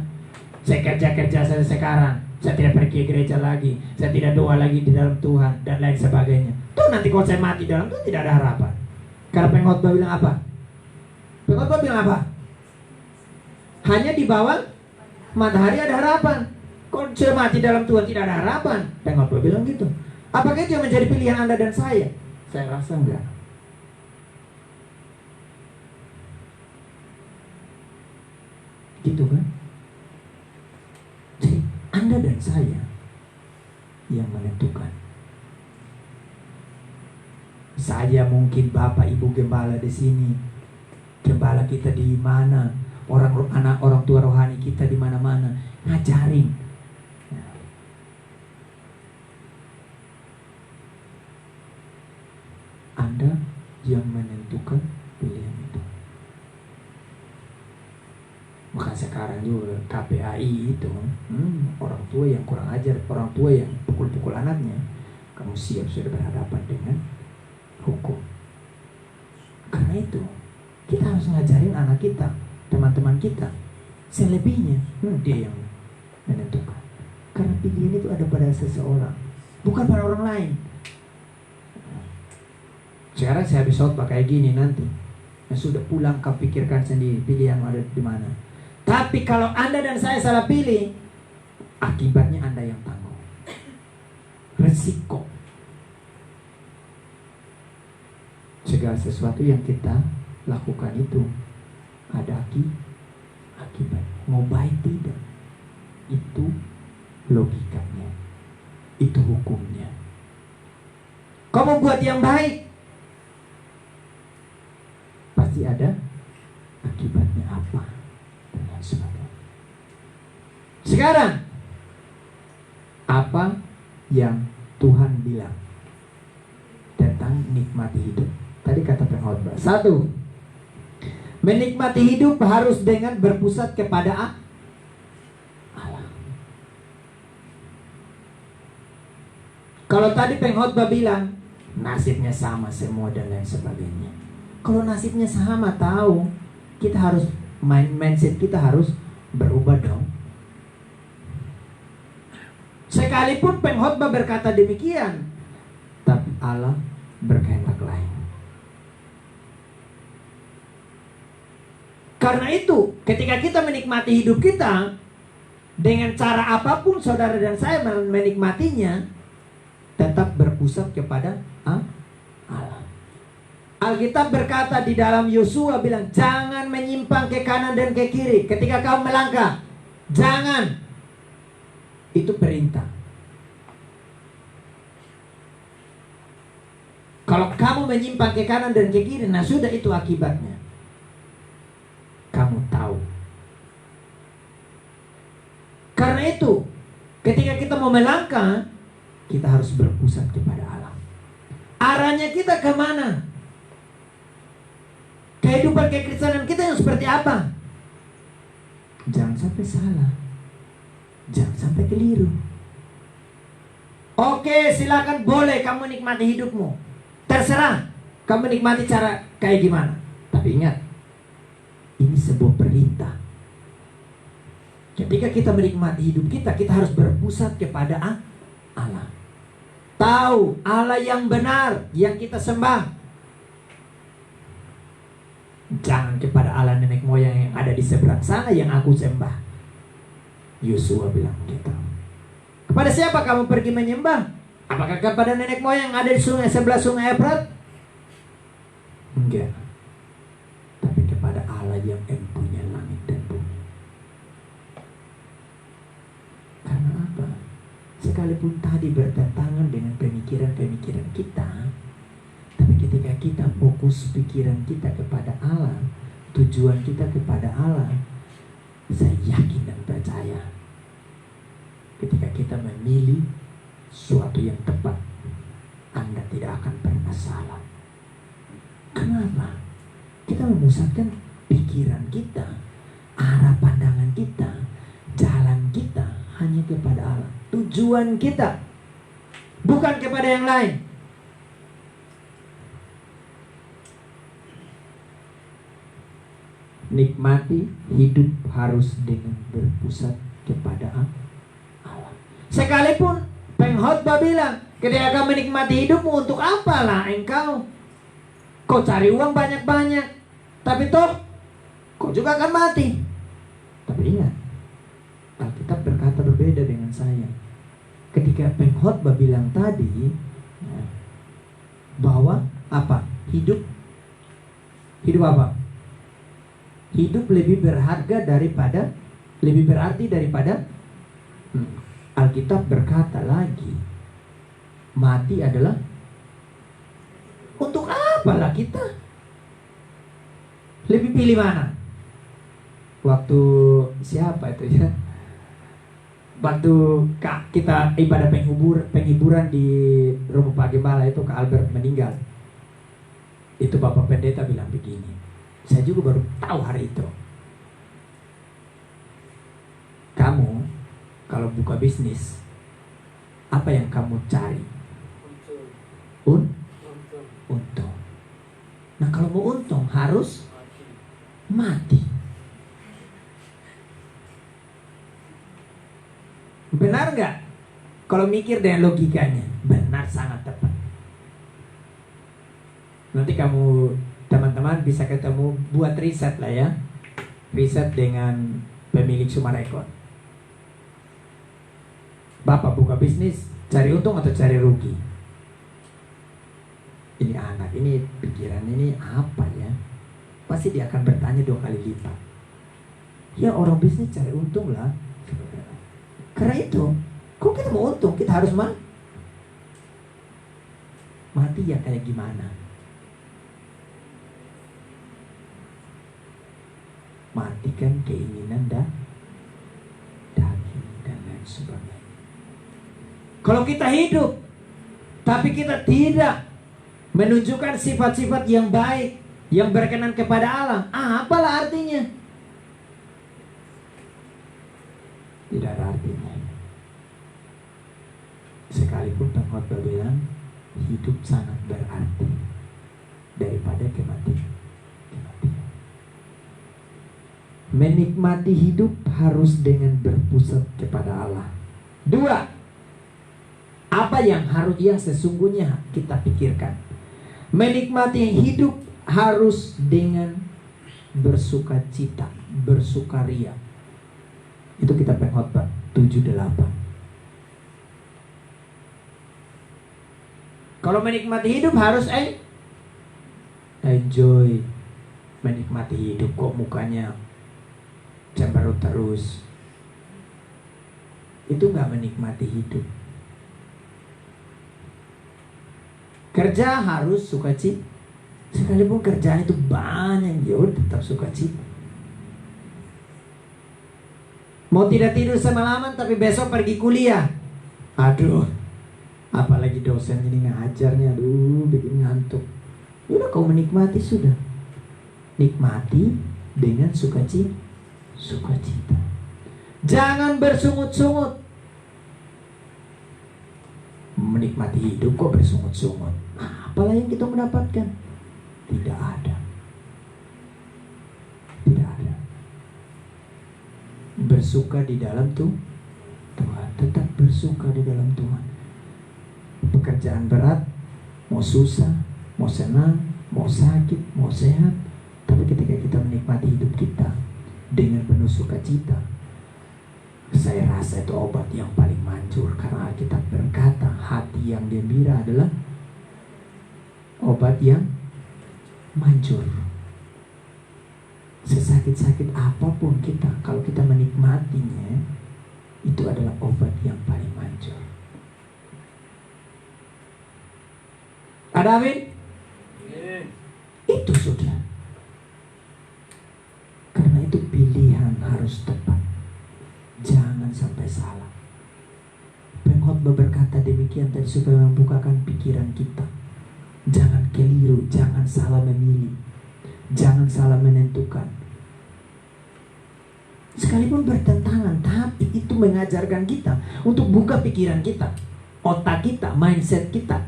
Saya kerja saja sekarang. Saya tidak pergi ke gereja lagi. Saya tidak doa lagi di dalam Tuhan dan lain sebagainya. Tuh nanti kalau saya mati dalam Tuhan tidak ada harapan. Karena pengkhotbah bilang apa? Pengkhotbah bilang apa? Hanya di bawah matahari ada harapan. Kalau sudah mati dalam Tuhan tidak ada harapan. Pengkhotbah bilang gitu. Apakah itu yang menjadi pilihan Anda dan saya? Saya rasa enggak. Gitu kan? Jadi Anda dan saya yang menentukan. Saya mungkin Bapak Ibu Gembala di sini, gembala kita di mana, orang tua rohani kita di mana-mana ngajarin. Anda yang menentukan pilihan itu. Maka sekarang juga KPAI itu orang tua yang kurang ajar, orang tua yang pukul-pukul anaknya, kamu siap sudah berhadapan dengan hukum. Karena itu kita harus ngajarin anak kita, teman-teman kita. Selebihnya dia yang menentukan. Karena pilihan itu ada pada seseorang, bukan pada orang lain. Sekarang saya habis khotbah kayak gini nanti, sudah pulang kau pikirkan sendiri pilihan ada di mana. Tapi kalau Anda dan saya salah pilih, akibatnya Anda yang tanggung. Resiko. Segala sesuatu yang kita lakukan itu ada akibat. Mau baik tidak, itu logikanya, itu hukumnya. Kamu buat yang baik, pasti ada akibatnya apa. Sekarang apa yang Tuhan bilang tentang nikmati hidup? Tadi kata pengkhotbah, 1, menikmati hidup harus dengan berpusat kepada Allah. Kalau tadi pengkhotbah bilang nasibnya sama semua dan lain sebagainya. Kalau nasibnya sama, tahu kita harus mindset kita harus berubah dong. Sekalipun pengkhotbah berkata demikian, tapi Allah berkehendak lain. Karena itu, ketika kita menikmati hidup kita, dengan cara apapun saudara dan saya menikmatinya, tetap berpusat kepada Allah. Alkitab berkata di dalam Yosua bilang, jangan menyimpang ke kanan dan ke kiri ketika kau melangkah. Jangan. Itu perintah. Kalau kamu menyimpang ke kanan dan ke kiri, nah sudah itu akibatnya. Kamu tahu. Karena itu, ketika kita mau melangkah, kita harus berpusat kepada Allah. Arahnya kita kemana? Kehidupan kekristenan kita yang seperti apa? Jangan sampai salah. Jangan sampai keliru. Oke, silakan, boleh kamu nikmati hidupmu. Terserah kamu nikmati cara kayak gimana. Tapi ingat, ini sebuah perintah. Ketika kita menikmati hidup kita, kita harus berpusat kepada Allah. Tahu Allah yang benar yang kita sembah. Jangan kepada Allah nenek moyang yang ada di seberang sana yang aku sembah. Yosua bilang gitu. Kepada siapa kamu pergi menyembah? Apakah kepada nenek moyang yang ada di sungai sebelah sungai Efrat? Enggak. Tapi kepada Allah yang empunya langit dan bumi. Karena apa? Sekalipun tadi bertentangan dengan pemikiran-pemikiran kita, tapi ketika kita fokus pikiran kita kepada Allah, tujuan kita kepada Allah, Saya yakin dan percaya ketika kita memilih suatu yang tepat, Anda tidak akan pernah salah. Kenapa? Kita memusatkan pikiran kita, arah pandangan kita, jalan kita hanya kepada Allah. Tujuan kita bukan kepada yang lain. Nikmati hidup harus dengan berpusat kepada Allah. Sekalipun pengkhotbah bilang, ketika kau menikmati hidupmu, untuk apalah engkau? Kau cari uang banyak-banyak, tapi toh kau juga akan mati. Tapi ingat, Alkitab berkata berbeda dengan saya. Ketika pengkhotbah bilang tadi bahwa apa? Hidup apa? Hidup lebih berharga daripada, lebih berarti daripada Alkitab berkata lagi, mati adalah untuk apalah kita? Lebih pilih mana? Waktu siapa itu ya? Waktu kita ibadah penghiburan di rumah Pak Gembala itu, Kak Albert meninggal. Itu Bapak Pendeta bilang begini. Saya juga baru tahu hari itu. Kamu kalau buka bisnis, apa yang kamu cari? Untung. Nah, kalau mau untung harus mati. Benar nggak? Kalau mikir dengan logikanya, benar, sangat tepat. Nanti kamu teman-teman bisa ketemu, buat riset lah ya. Riset dengan pemilik Sumarekon. Bapak buka bisnis, cari untung atau cari rugi? Ini anak, ini pikiran ini apa ya? Pasti dia akan bertanya 2 kali lipat. Ya orang bisnis cari untung lah. Karena itu, kok kita mau untung, kita harus mati ya kayak gimana? Matikan keinginan daging dan lain sebagainya. Kalau kita hidup tapi kita tidak menunjukkan sifat-sifat yang baik, yang berkenan kepada Allah, apalah artinya? Tidak ada artinya. Sekalipun pengkhotbah bilang hidup sangat berarti daripada kematian. Menikmati hidup harus dengan berpusat kepada Allah. 2. Apa yang sesungguhnya kita pikirkan? Menikmati hidup harus dengan bersukacita, bersukaria. Itu kita pengkhotbah 7:8. Kalau menikmati hidup harus enjoy. Menikmati hidup kok mukanya cemberut terus, itu gak menikmati hidup. Kerja harus sukacita. Sekalipun kerjaan itu banyak, ya udah tetap sukacita. Mau tidak tidur semalaman tapi besok pergi kuliah, aduh, apalagi dosen ini ngajarnya, aduh bikin ngantuk. Udah kau menikmati sudah. Nikmati dengan sukacita. Jangan bersungut-sungut. Menikmati hidup kok bersungut-sungut? Apalah yang kita mendapatkan? Tidak ada. Bersuka di dalam Tuhan. Tetap bersuka di dalam Tuhan. Pekerjaan berat, mau susah, mau senang, mau sakit, mau sehat, tapi ketika kita menikmati hidup kita dengan penuh sukacita, saya rasa itu obat yang paling manjur. Karena Alkitab berkata hati yang gembira adalah obat yang manjur. Sesakit-sakit apapun kita, kalau kita menikmatinya, itu adalah obat yang paling manjur. Ada amin? Itu sudah. Karena itu pilihan harus tepat. sampai salah. Pengkhotbah berkata demikian tadi supaya membukakan pikiran kita. Jangan keliru, jangan salah memilih, jangan salah menentukan. Sekalipun bertentangan, tapi itu mengajarkan kita untuk buka pikiran kita, otak kita, mindset kita.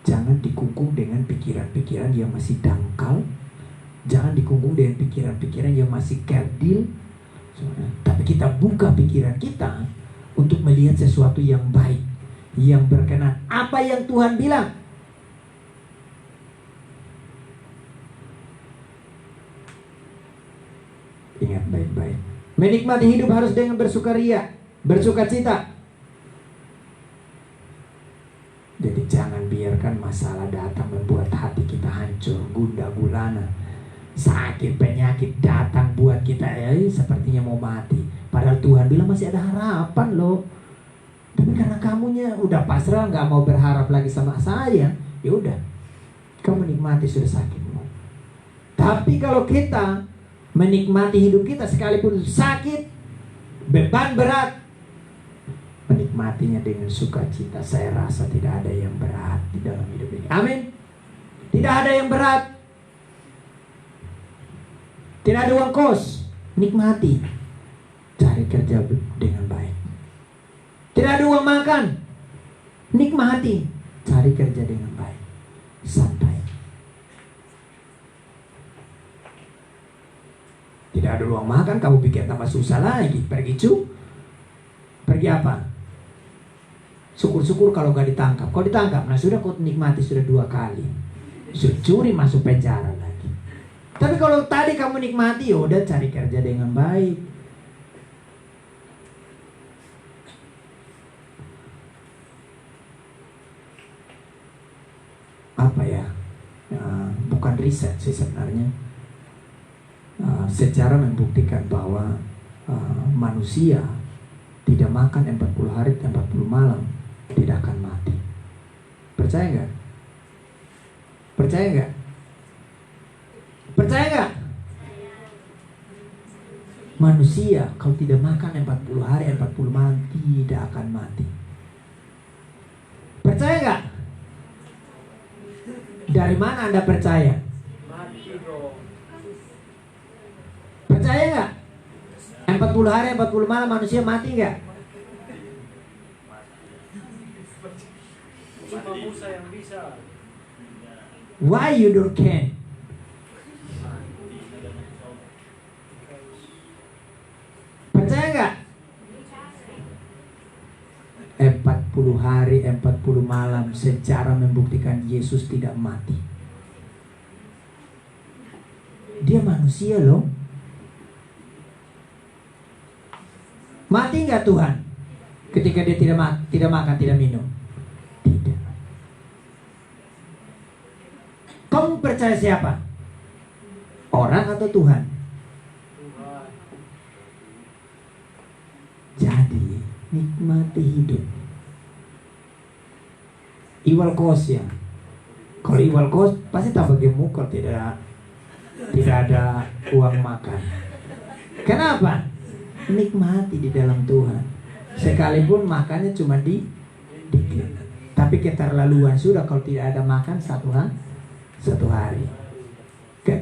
Jangan dikungkung dengan pikiran-pikiran yang masih dangkal. Jangan dikungkung dengan pikiran-pikiran yang masih kerdil. Tapi kita buka pikiran kita untuk melihat sesuatu yang baik, yang berkenan. Apa yang Tuhan bilang? Ingat baik-baik. Menikmati hidup harus dengan bersukaria, bersukacita. Jadi jangan biarkan masalah datang membuat hati kita hancur, gundah gulana. Sakit, penyakit datang buat kita sepertinya mau mati. Padahal Tuhan bilang masih ada harapan loh. Tapi karena kamunya udah pasrah, nggak mau berharap lagi sama saya, ya udah, kamu nikmati sudah sakitmu. Tapi kalau kita menikmati hidup kita sekalipun sakit, beban berat, menikmatinya dengan sukacita, saya rasa tidak ada yang berat di dalam hidup ini. Amin. Tidak ada yang berat. Tidak ada uang kos, nikmati. Cari kerja dengan baik. Tidak ada uang makan, nikmati. Cari kerja dengan baik. Santai. Tidak ada uang makan, kamu pikir tambah susah lagi. Pergi apa? Syukur-syukur kalau gak ditangkap. Kalau ditangkap, nah sudah kau nikmati sudah 2 kali. Sudah curi masuk penjara lagi. Tapi kalau tadi kamu nikmati, ya udah cari kerja dengan baik. Apa ya? Bukan riset sih sebenarnya. Sejarah membuktikan bahwa manusia tidak makan 40 hari 40 malam tidak akan mati. Percaya nggak? Percaya nggak? Percaya nggak? Manusia kalau tidak makan 40 hari 40 malam tidak akan mati. Percaya nggak? Dari mana Anda percaya? Percaya nggak? 40 hari 40 malam manusia mati nggak? Cuma Musa yang bisa. Why you don't can? Percaya nggak? 40 hari 40 malam sejarah membuktikan Yesus tidak mati. Dia manusia loh. Mati nggak Tuhan ketika dia tidak makan, tidak minum? Tidak. Kamu percaya siapa? Orang atau Tuhan? Jadi nikmati hidup. Iwal kos ya. Kalau iwal kos pasti tambah gemuk kalau tidak ada uang makan. Kenapa? Nikmati di dalam Tuhan. Sekalipun makannya cuma dikit. Tapi keterlaluan sudah kalau tidak ada makan satu hari.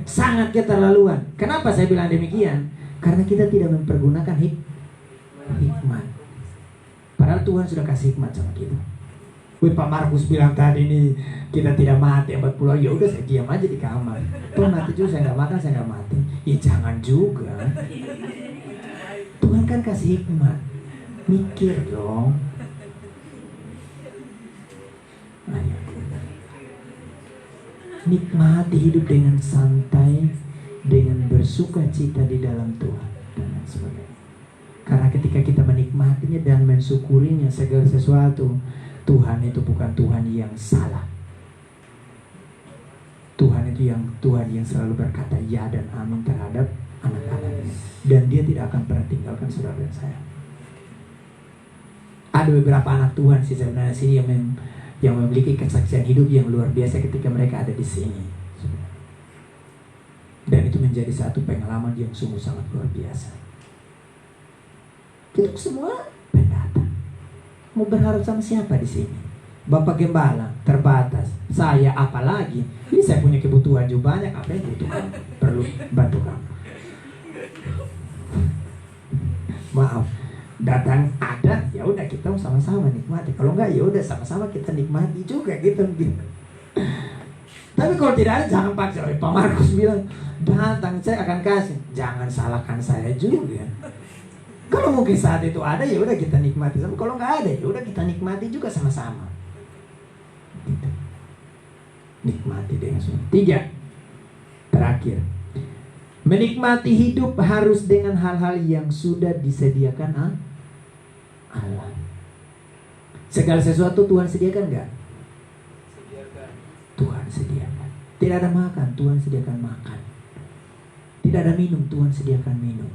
Sangat keterlaluan. Kenapa saya bilang demikian? Karena kita tidak mempergunakan hikmat. Padahal Tuhan sudah kasih hikmat sama kita. Pak Markus bilang tadi ini kita tidak mati 40 hari. Ya udah saya diam aja di kamar. Tuh mati juga saya nggak makan, saya nggak mati. Ya jangan juga. Tuhan kan kasih hikmat. Mikir dong. Ayo. Nikmati hidup dengan santai, dengan bersuka cita di dalam Tuhan dan lain sebagainya. Karena ketika kita menikmatinya dan mensyukurinya segala sesuatu, Tuhan itu bukan Tuhan yang salah. Tuhan itu Tuhan yang selalu berkata ya dan amin terhadap anak-anaknya. Dan dia tidak akan pernah tinggalkan saudara dan saya. Ada beberapa anak Tuhan sih sebenarnya sini yang memiliki kesaksian hidup yang luar biasa ketika mereka ada di sini. Dan itu menjadi satu pengalaman yang sungguh sangat luar biasa. Kita semua pendatang. Mau berharap sama siapa di sini? Bapak Gembala terbatas, saya apalagi. Ini saya punya kebutuhan juga banyak. Apa yang butuhkan? Perlu bantu kamu. Maaf, datang ada, ya udah kita sama-sama nikmati. Kalau enggak ya udah sama-sama kita nikmati juga gitu. Tapi kalau tidak ada jangan paksa. Pak Markus bilang datang saya akan kasih. Jangan salahkan saya juga. Kalau mungkin saat itu ada ya udah kita nikmati. Tapi kalau nggak ada ya udah kita nikmati juga sama-sama. Gitu. Nikmati dengan semua. 3. Terakhir. Menikmati hidup harus dengan hal-hal yang sudah disediakan Allah. Segala sesuatu Tuhan sediakan nggak? Tuhan sediakan. Tidak ada makan, Tuhan sediakan makan. Tidak ada minum, Tuhan sediakan minum.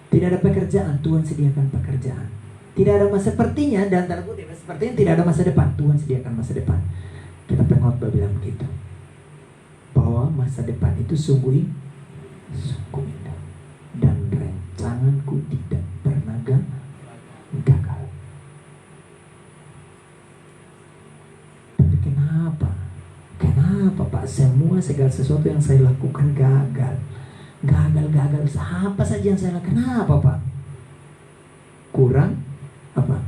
Tidak ada pekerjaan, Tuhan sediakan pekerjaan. Tidak ada masa sepertinya, dan tanda kutip sepertinya tidak ada masa depan, Tuhan sediakan masa depan. Kita pengkhotbah bilang begitu, bahwa masa depan itu sungguh indah, dan rancanganku tidak pernah gagal. Tapi kenapa Pak? Segala sesuatu yang saya lakukan gagal. Apa saja yang saya lakukan? Kenapa Pak? Kurang apa?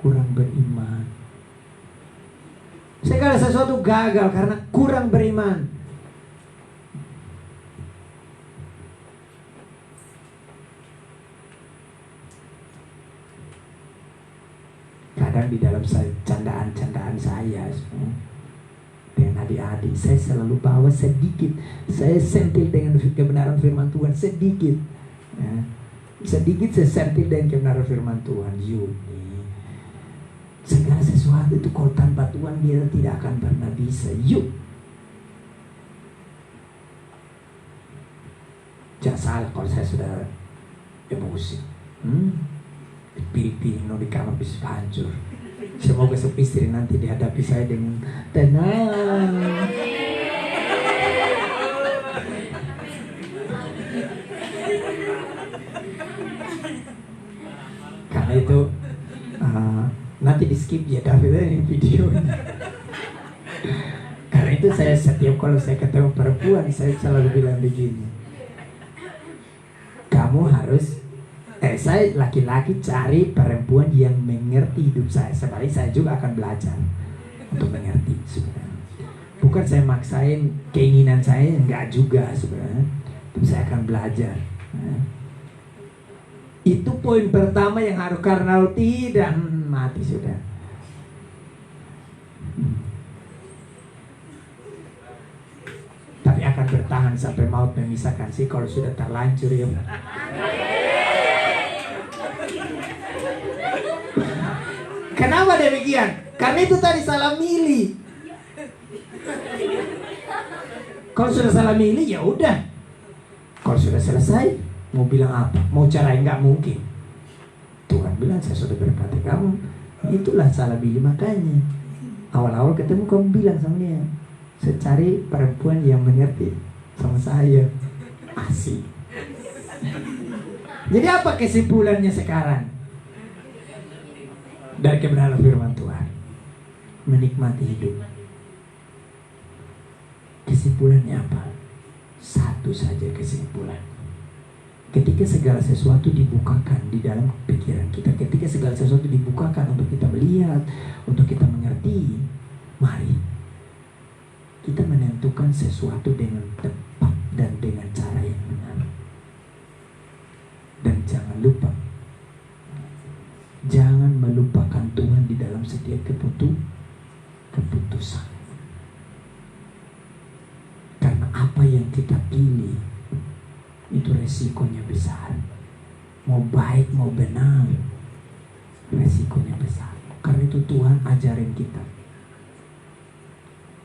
Kurang beriman. Segala sesuatu gagal karena kurang beriman. Kadang di dalam candaan saya dengan adik-adik, saya selalu bawa sedikit. Saya sentil dengan kebenaran firman Tuhan sedikit. Sedikit saya sentil dengan kebenaran firman Tuhan. Yuni, segala sesuatu itu kalau tanpa Tuhan kita tidak akan pernah bisa. Yuk, jangan salah kalau saya sudah emosi. Pilih-pilih di kamar bisa hancur. Semoga istri nanti dihadapi saya dengan tenang. Karena itu nanti di skip ya David ini videonya. Karena itu saya setiap kalau saya ketemu perempuan saya selalu bilang begini. Kamu harus saya laki-laki cari perempuan yang mengerti hidup saya. Sebenarnya saya juga akan belajar untuk mengerti sebenarnya. Bukan saya maksain keinginan saya, enggak juga sebenarnya. Tapi saya akan belajar. Itu poin pertama yang harus, karena tidak mati sudah. Tapi akan bertahan sampai maut memisahkan sih kalau sudah terlanjur ya. Kenapa demikian? Karena itu tadi salah milih. Kalau sudah salah milih ya udah. Kalau sudah selesai, mau bilang apa? Mau cerai nggak mungkin. Tuhan bilang saya sudah berkata kamu, itulah salah milih. Makanya awal-awal ketemu kamu bilang sama dia, saya cari perempuan yang mengerti sama saya. Asik. Jadi apa kesimpulannya sekarang? Dari kebenaran firman Tuhan, menikmati hidup. Kesimpulannya apa? Satu saja kesimpulan. Ketika segala sesuatu dibukakan di dalam pikiran kita, ketika segala sesuatu dibukakan untuk kita melihat, untuk kita mengerti, mari kita menentukan sesuatu dengan tepat dan dengan cara yang benar. Dan jangan lupa, jangan melupakan Tuhan di dalam setiap keputusan. Karena apa yang kita pilih itu resikonya besar. Mau baik mau benar, resikonya besar. Karena itu Tuhan ajarin kita.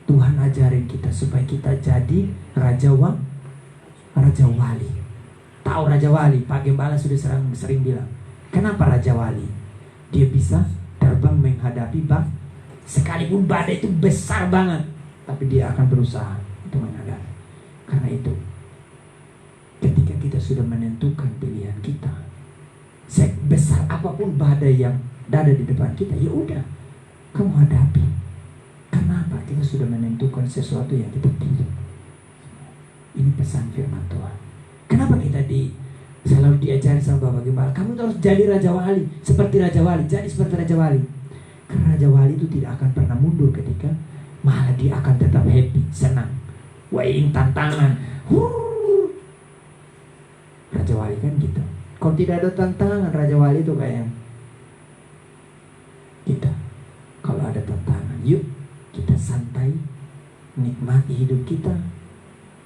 Tuhan ajarin kita supaya kita jadi raja wali. Tahu raja wali? Pak Gembala sudah sering bilang. Kenapa raja wali? Dia bisa terbang menghadapi sekalipun badai itu besar banget, tapi dia akan berusaha untuk menghadapi. Karena itu sudah menentukan pilihan kita. Sebesar apapun badai yang ada di depan kita, ya udah, kamu hadapi. Kenapa? Kita sudah menentukan sesuatu yang kita pilih. Ini pesan firman Tuhan. Kenapa kita selalu diajari sama Bapak Gembala, kamu harus jadi Raja Wali, seperti Raja Wali, jadi seperti Raja Wali. Karena Raja Wali itu tidak akan pernah mundur ketika, malah dia akan tetap happy, senang. Wain tantangan. Raja Wali kan gitu. Kalau tidak ada tantangan, Raja Wali itu kayak kita. Kalau ada tantangan, yuk kita santai, nikmati hidup kita,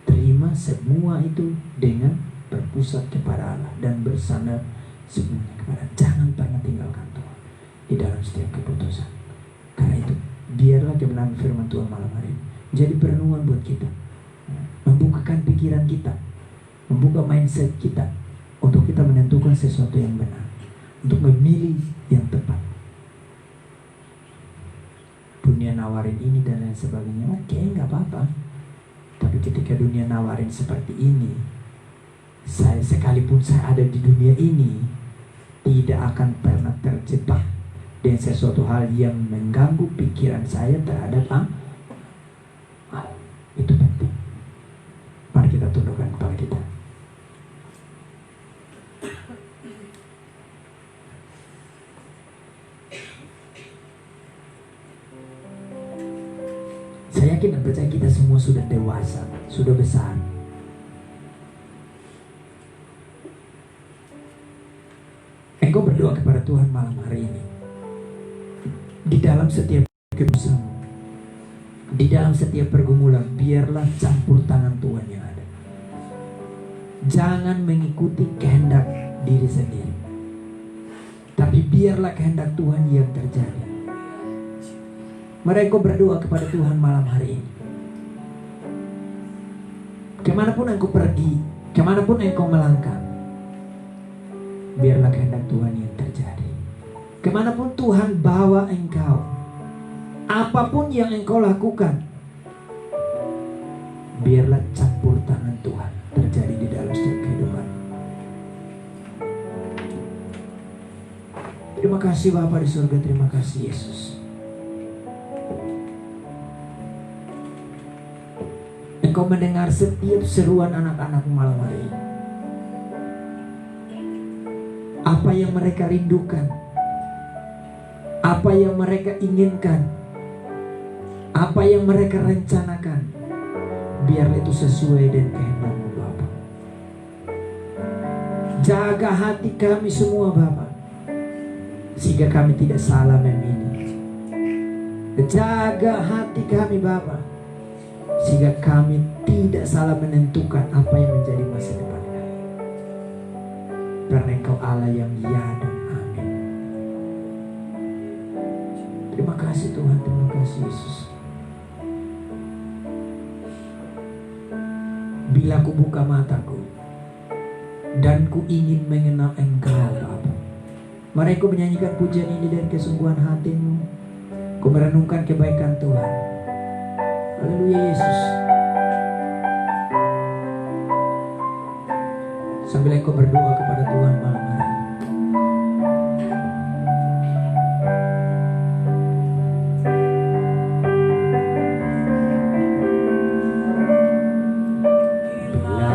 terima semua itu dengan berpusat kepada Allah dan bersandar sepenuhnya kepada. Jangan pernah tinggalkan Tuhan di dalam setiap keputusan. Karena itu, biarlah kebenaran firman Tuhan malam hari ini jadi perenungan buat kita, membukakan pikiran kita, membuka mindset kita untuk kita menentukan sesuatu yang benar, untuk memilih yang tepat. Dunia nawarin ini dan lain sebagainya, oke, nggak apa-apa. Tapi ketika dunia nawarin seperti ini, sekalipun saya ada di dunia ini, tidak akan pernah terjebak dengan sesuatu hal yang mengganggu pikiran saya terhadap Allah. Itu penting. Mari kita tundukkan kepala kita. Saya yakin dan percaya kita semua sudah dewasa, sudah besar. Engkau berdoa kepada Tuhan malam hari ini. Di dalam setiap keputusan, di dalam setiap pergumulan, biarlah campur tangan Tuhan yang ada. Jangan mengikuti kehendak diri sendiri, tapi biarlah kehendak Tuhan yang terjadi. Mereka berdoa kepada Tuhan malam hari ini. Kemanapun engkau pergi, kemanapun engkau melangkah, biarlah kehendak Tuhan yang terjadi. Kemanapun Tuhan bawa engkau, apapun yang engkau lakukan, biarlah campur tangan Tuhan terjadi di dalam setiap kehidupan. Terima kasih Bapa di surga, terima kasih Yesus. Engkau mendengar setiap seruan anak-anak malam hari ini. Apa yang mereka rindukan, apa yang mereka inginkan, apa yang mereka rencanakan, biar itu sesuai dengan kehendak-Mu Bapa. Jaga hati kami semua Bapa, sehingga kami tidak salah memilih. Jaga hati kami Bapa, sehingga kami tidak salah menentukan apa yang menjadi masa depan kami. Karena Engkau Allah yang ya dan amin. Terima kasih Tuhan, terima kasih Yesus. Bila ku buka mataku dan ku ingin mengenal Engkau Bapa, mari ku menyanyikan pujian ini dari kesungguhan hatimu. Ku merenungkan kebaikan Tuhan. Haleluya Yesus. Sambil engkau berdoa kepada Tuhan malam hari ini. Bila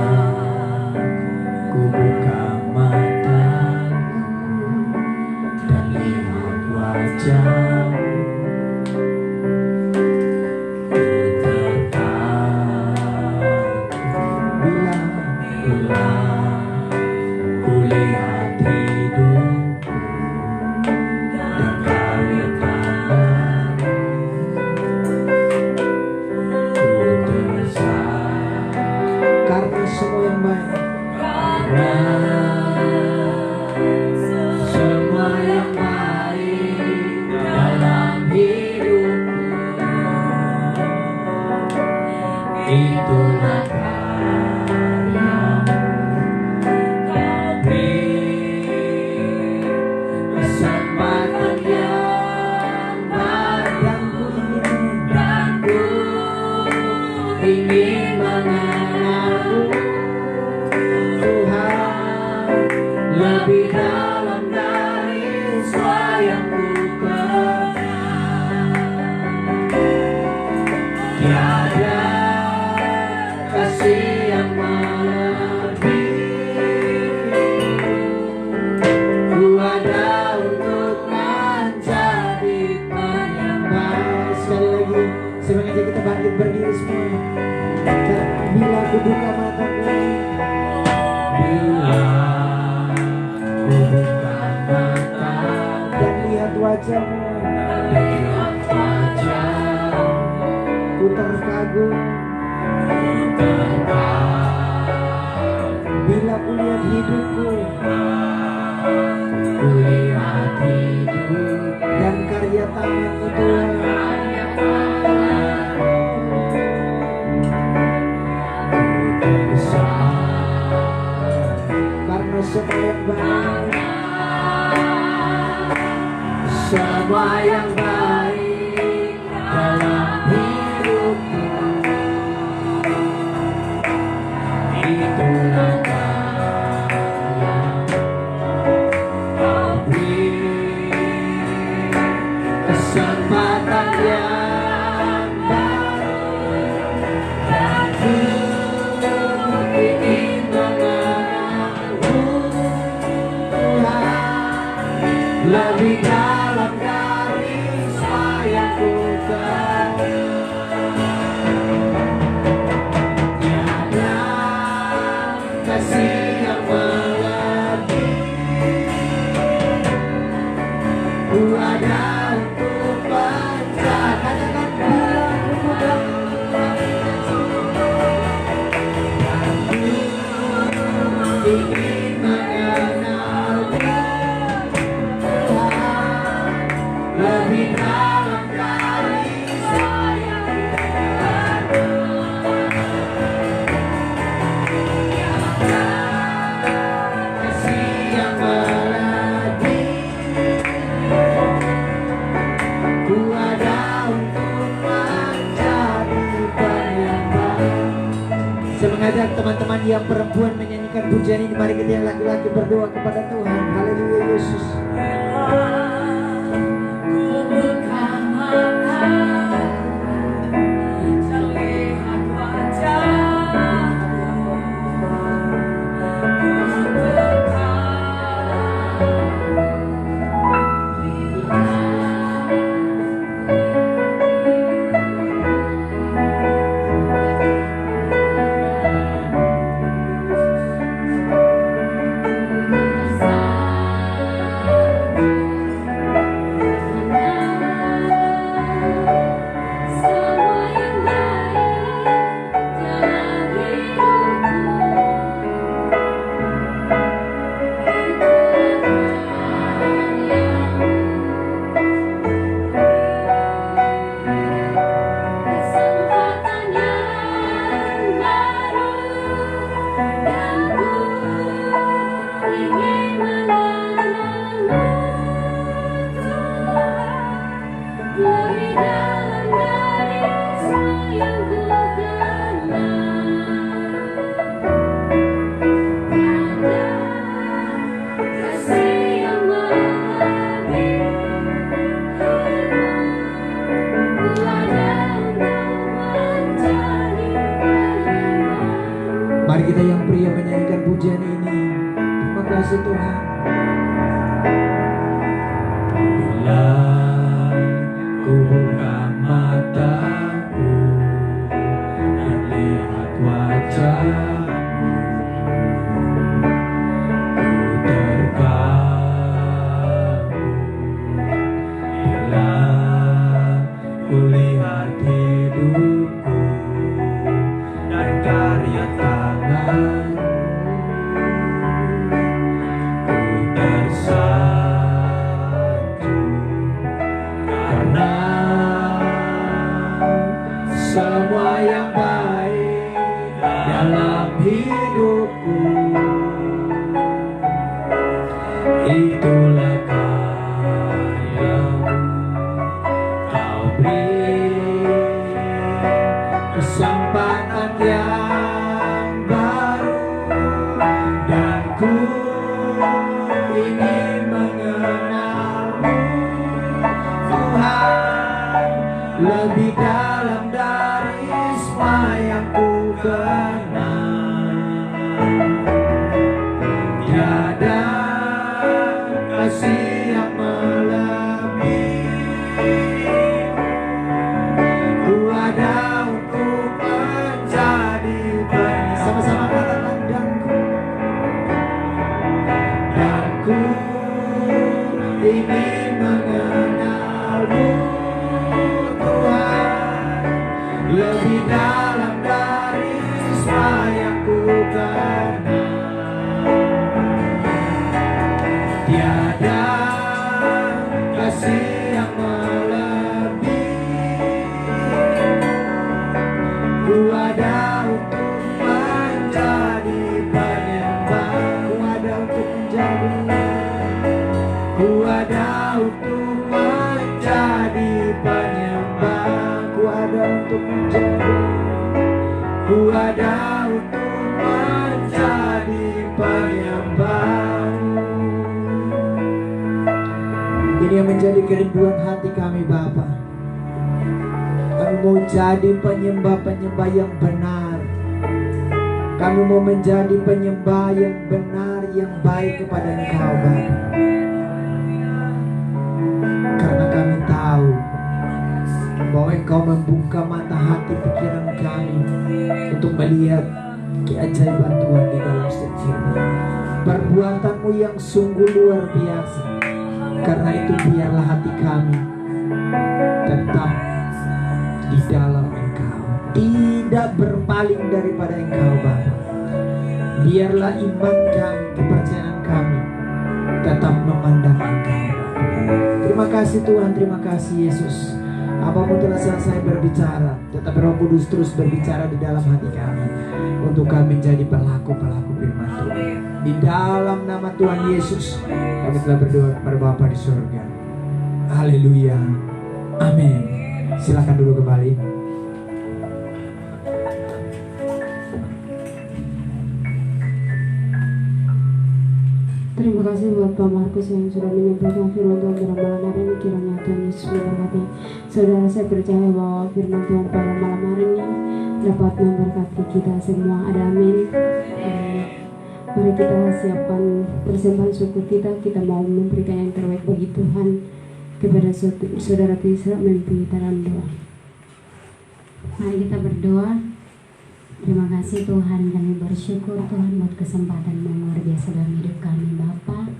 ku buka mataku dan lihat wajah-Mu, ingin mengenal-Mu Tuhan. Bila kulihat hidupku, kulihat hidup dan karya tangan-Mu Tuhan. Ku tersadar karena semua yang baik, semua yang baik dalam hidupku, itulah yang Kau beri, kesempatan yang baru, dan ku ingin mengenal-Mu Tuhan lebih dalam dari semua yang ku kenal. Tiada kasih yang melebihi, ku ada untuk mencari. Katakan bila ku ingin mengenal-Mu Tuhan lebih dalam dari saya. Kasih yang melebihi, ku ada untuk menjadi penyembah. Saya mengajak teman-teman yang perempuan menyanyikan pujian ini. Mari kita yang laki-laki berdoa kepada Tuhan. Haleluya Yesus. Ku buka mata, terlihat wajah-Mu. Ku Mari kita yang pria menyanyikan pujian ini. Terima kasih Tuhan. Bila ku buka mataku dan lihat wajah-Mu, ku terkagum. Bila ku lihat hidupku dan karya tangan, ku tersanjung karena semua yang baik dalam hidupku, itulah karya-Mu. Kau beri kesempatan yang baru, dan ku ingin mengenal-Mu Tuhan lebih dalam dari semua yang ku kenal. Tiada kasih yang melebihi, ku ada untuk menjadi penyembah. Sama-sama katakan dan ku ingin mengenal-Mu Tuhan lebih dalam dari semua yang ku kenal. Ini yang menjadi kerinduan hati kami Bapa. Kami mau jadi penyembah-penyembah yang benar. Kami mau menjadi penyembah yang benar, yang baik kepada Engkau Bapa. Karena kami tahu bahwa Engkau membuka mata hati pikiran kami untuk melihat keajaiban Tuhan di dalam setiap firman. Perbuatanmu yang sungguh luar biasa. Karena itu biarlah hati kami tetap di dalam Engkau, tidak berpaling daripada Engkau Bapa. Biarlah iman kami, kepercayaan kami tetap memandang Engkau Bapa. Terima kasih Tuhan, terima kasih Yesus. Apapun telah selesai berbicara, tetap Roh Kudus terus berbicara di dalam hati kami, untuk kami menjadi pelaku-pelaku firman Tuhan. Di dalam nama Tuhan Yesus kami telah berdoa kepada Bapa di surga. Haleluya, amin. Silakan duduk kembali. Terima kasih buat Pak Markus yang sudah menyampaikan firman Tuhan pada malam hari ini. Kiranya Tuhan Yesus memberkati. Saudara, saya percaya bahwa firman Tuhan pada malam hari ini dapat memberkati kita semua. Ada amin. Mari kita siapkan persembahan syukur kita. Kita mau memberikan yang terbaik bagi Tuhan kepada saudara Tisra memimpin dalam doa. Mari kita berdoa. Terima kasih Tuhan, kami bersyukur Tuhan buat kesempatan yang luar biasa dalam hidup kami Bapa.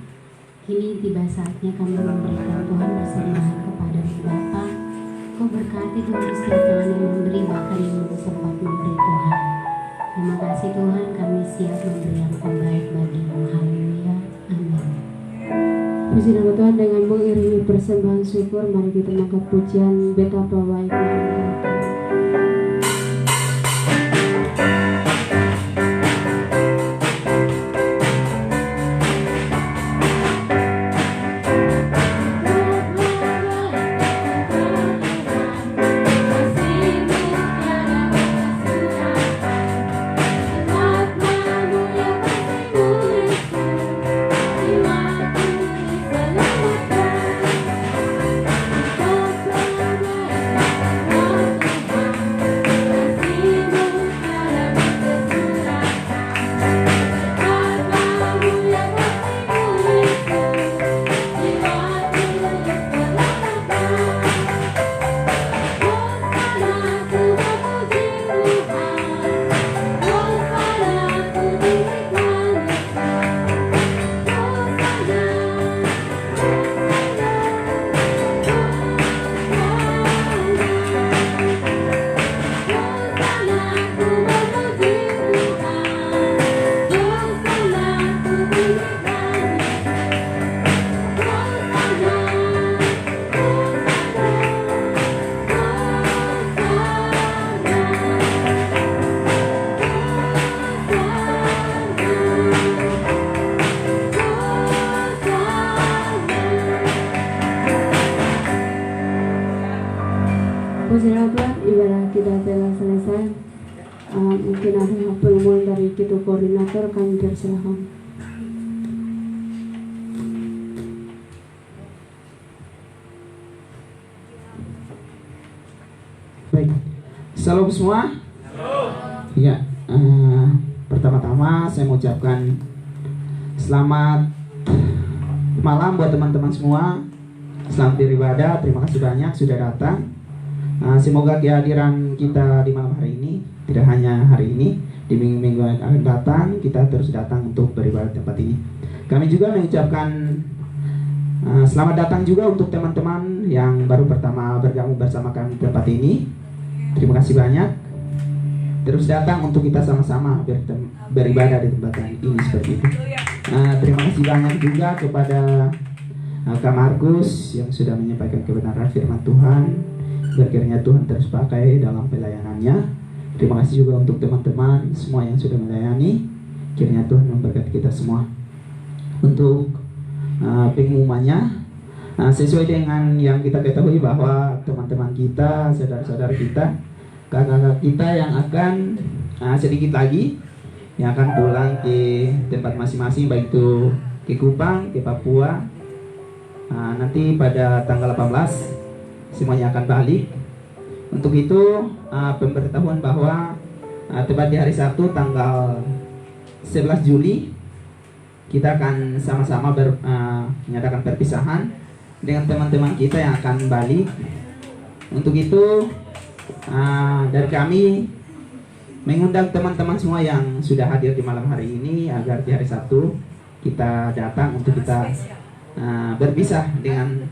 Kini tiba saatnya kami memberikan Tuhan persembahan kepada-Mu Bapa. Kau berkati Tuhan setiap tangan yang memberi, bahkan yang belum sempat memberi Tuhan. Terima kasih Tuhan, kami siap memberi yang terbaik bagi-Mu. Haleluya, amin. Puji nama Tuhan, dengan mengiringi persembahan syukur, mari kita mengangkat pujian betapa baiknya Engkau Tuhan. Ibadah kita telah selesai. Mungkin ada pengumuman dari kita koordinator, kami persilahkan. Baik, salam semua. Ya, pertama-tama saya mau ucapkan selamat malam buat teman-teman semua. Selamat beribadah, terima kasih banyak sudah datang. Semoga kehadiran kita di malam hari ini tidak hanya hari ini, di minggu-minggu yang akan datang kita terus datang untuk beribadah di tempat ini. Kami juga mengucapkan selamat datang juga untuk teman-teman yang baru pertama bergabung bersama kami di tempat ini. Terima kasih banyak. Terus datang untuk kita sama-sama beribadah di tempat ini seperti itu. Terima kasih banyak juga kepada Kak Markus yang sudah menyampaikan kebenaran firman Tuhan. Berkiranya Tuhan terus pakai dalam pelayanannya. Terima kasih juga untuk teman-teman semua yang sudah melayani. Kiranya Tuhan memberkati kita semua. Untuk pengumumannya, sesuai dengan yang kita ketahui bahwa teman-teman kita, saudara-saudara kita, kakak-kakak kita yang akan sedikit lagi yang akan pulang ke tempat masing-masing, baik itu ke Kupang, ke Papua, Nanti pada tanggal 18 semuanya akan balik. Untuk itu pemberitahuan bahwa tepat di hari Sabtu tanggal 11 Juli kita akan sama-sama menyatakan perpisahan dengan teman-teman kita yang akan balik. Untuk itu dari kami mengundang teman-teman semua yang sudah hadir di malam hari ini agar di hari Sabtu kita datang untuk kita berpisah dengan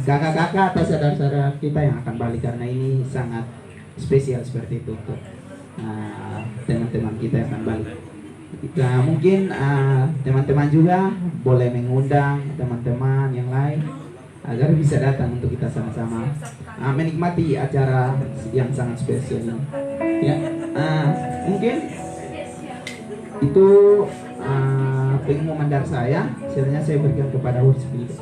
kakak-kakak atau saudara-saudara kita yang akan balik, karena ini sangat spesial seperti itu untuk teman-teman kita yang akan balik. Mungkin teman-teman juga boleh mengundang teman-teman yang lain agar bisa datang untuk kita sama-sama menikmati acara yang sangat spesial ini. Ya, mungkin itu pengumuman dari saya. Selanjutnya saya berikan kepada Worship Leader.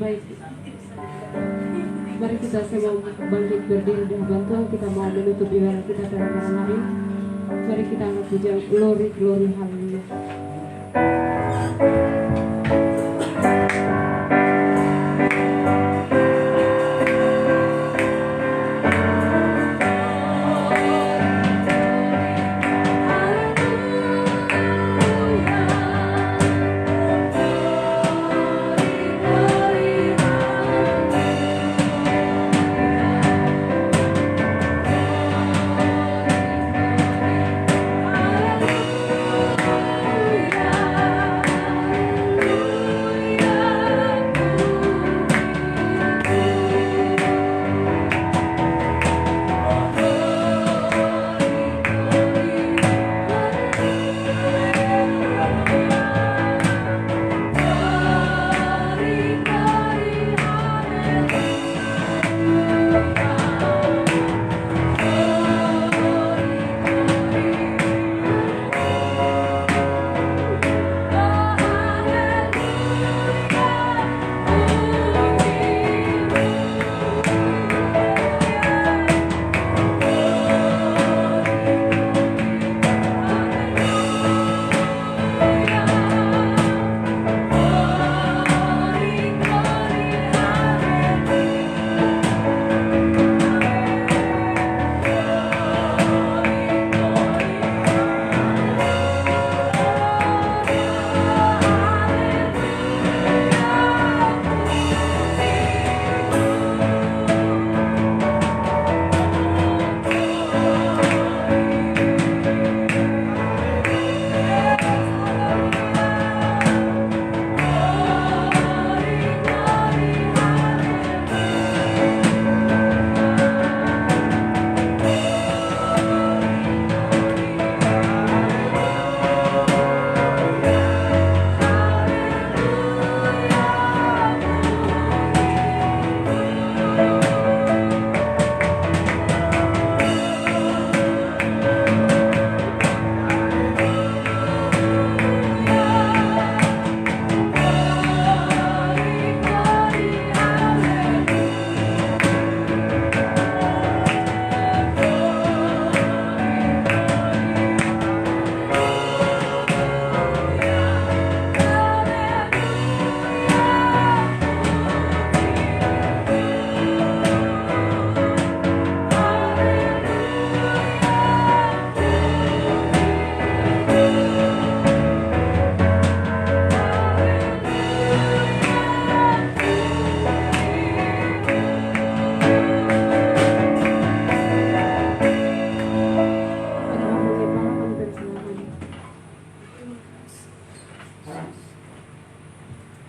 Baik, mari kita semua bangkit berdiri di hadapan Tuhan. Kita mau menutup ibadah kita pada malam hari. Mari kita angkat pujian glory, glory, haleluya.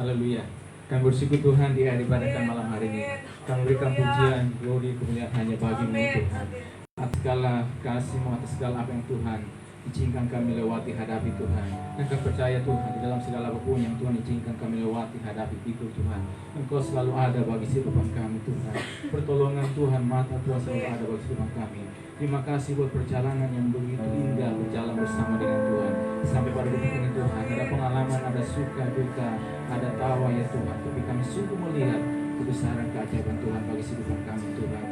Haleluya. Kami bersyukur Tuhan di hari pada malam hari ini. Kami berikan pujian, glory, kemuliaan hanya bagi-Mu Tuhan. Atas segala kasih-Mu, atas segala apa yang Tuhan izinkan kami lewati hadapi Tuhan. Dan kami percaya Tuhan di dalam segala apapun yang Tuhan izinkan kami lewati hadapi itu Tuhan. Engkau selalu ada bagi kehidupan kami Tuhan. Pertolongan Tuhan, mata Tuhan selalu ada bagi kehidupan kami. Terima kasih buat perjalanan yang begitu indah berjalan bersama dengan Tuhan. Sampai pada detik ini Tuhan, ada pengalaman, ada suka, duka, ada tawa ya Tuhan. Tapi kami sungguh melihat kebesaran keajaiban Tuhan bagi kehidupan kami Tuhan.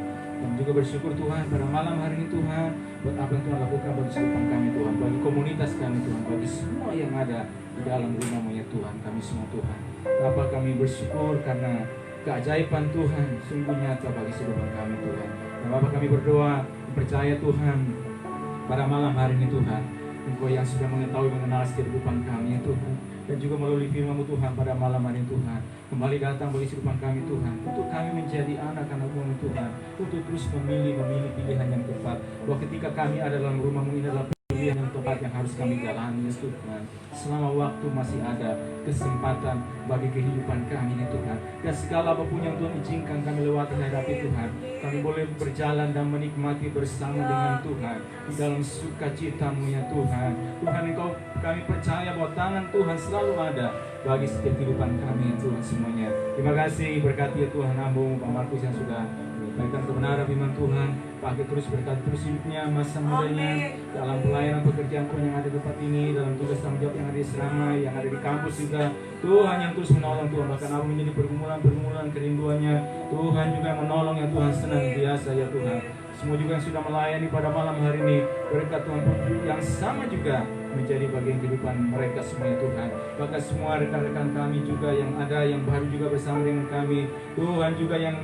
Dan juga bersyukur Tuhan pada malam hari ini Tuhan, buat apa yang Tuhan lakukan bagi kehidupan kami Tuhan, bagi komunitas kami Tuhan, bagi semua yang ada di dalam rumah-Mu ya Tuhan, kami semua Tuhan. Bapa, kami bersyukur karena keajaiban Tuhan sungguh nyata bagi kehidupan kami Tuhan. Dan Bapa, kami berdoa, percaya Tuhan pada malam hari ini Tuhan, Engkau yang sudah mengetahui mengenal kehidupan kami ya Tuhan, dan juga melalui firman-Mu Tuhan pada malam hari ini Tuhan, kembali datang bagi kehidupan kami Tuhan, untuk kami menjadi anak-anak-Mu Tuhan, untuk terus memilih pilihan yang tepat, bahwa ketika kami ada dalam rumah-Mu ini adalah pilihan yang tepat yang harus kami jalani ya Tuhan. Selama waktu masih ada kesempatan bagi kehidupan kami ya Tuhan, dan segala apapun yang Tuhan izinkan kami lewati hadapi Tuhan, kami boleh berjalan dan menikmati bersama dengan Tuhan di dalam sukacita-Mu ya Tuhan. Tuhan, Engkau, kami percaya bahwa tangan Tuhan selalu ada bagi setiap kehidupan kami ya Tuhan semuanya. Terima kasih, berkati ya Tuhan Ambo Pak Markus yang sudah menyampaikan kebenaran firman Tuhan. Pakai terus, berkat terus hidupnya, masa mudanya dalam pelayanan pekerjaan Tuhan yang ada di tempat ini, dalam tugas tanggung jawab yang ada di asrama, yang ada di kampus juga. Tuhan yang terus menolong Tuhan, bahkan aku menjadi pergumulan kerinduannya. Tuhan juga yang menolong ya Tuhan senantiasa ya Tuhan. Semua juga yang sudah melayani pada malam hari ini, berkat Tuhan yang sama juga menjadi bagian kehidupan mereka semua ya Tuhan. Bahkan semua rekan-rekan kami juga yang ada, yang baru juga bersama dengan kami, Tuhan juga yang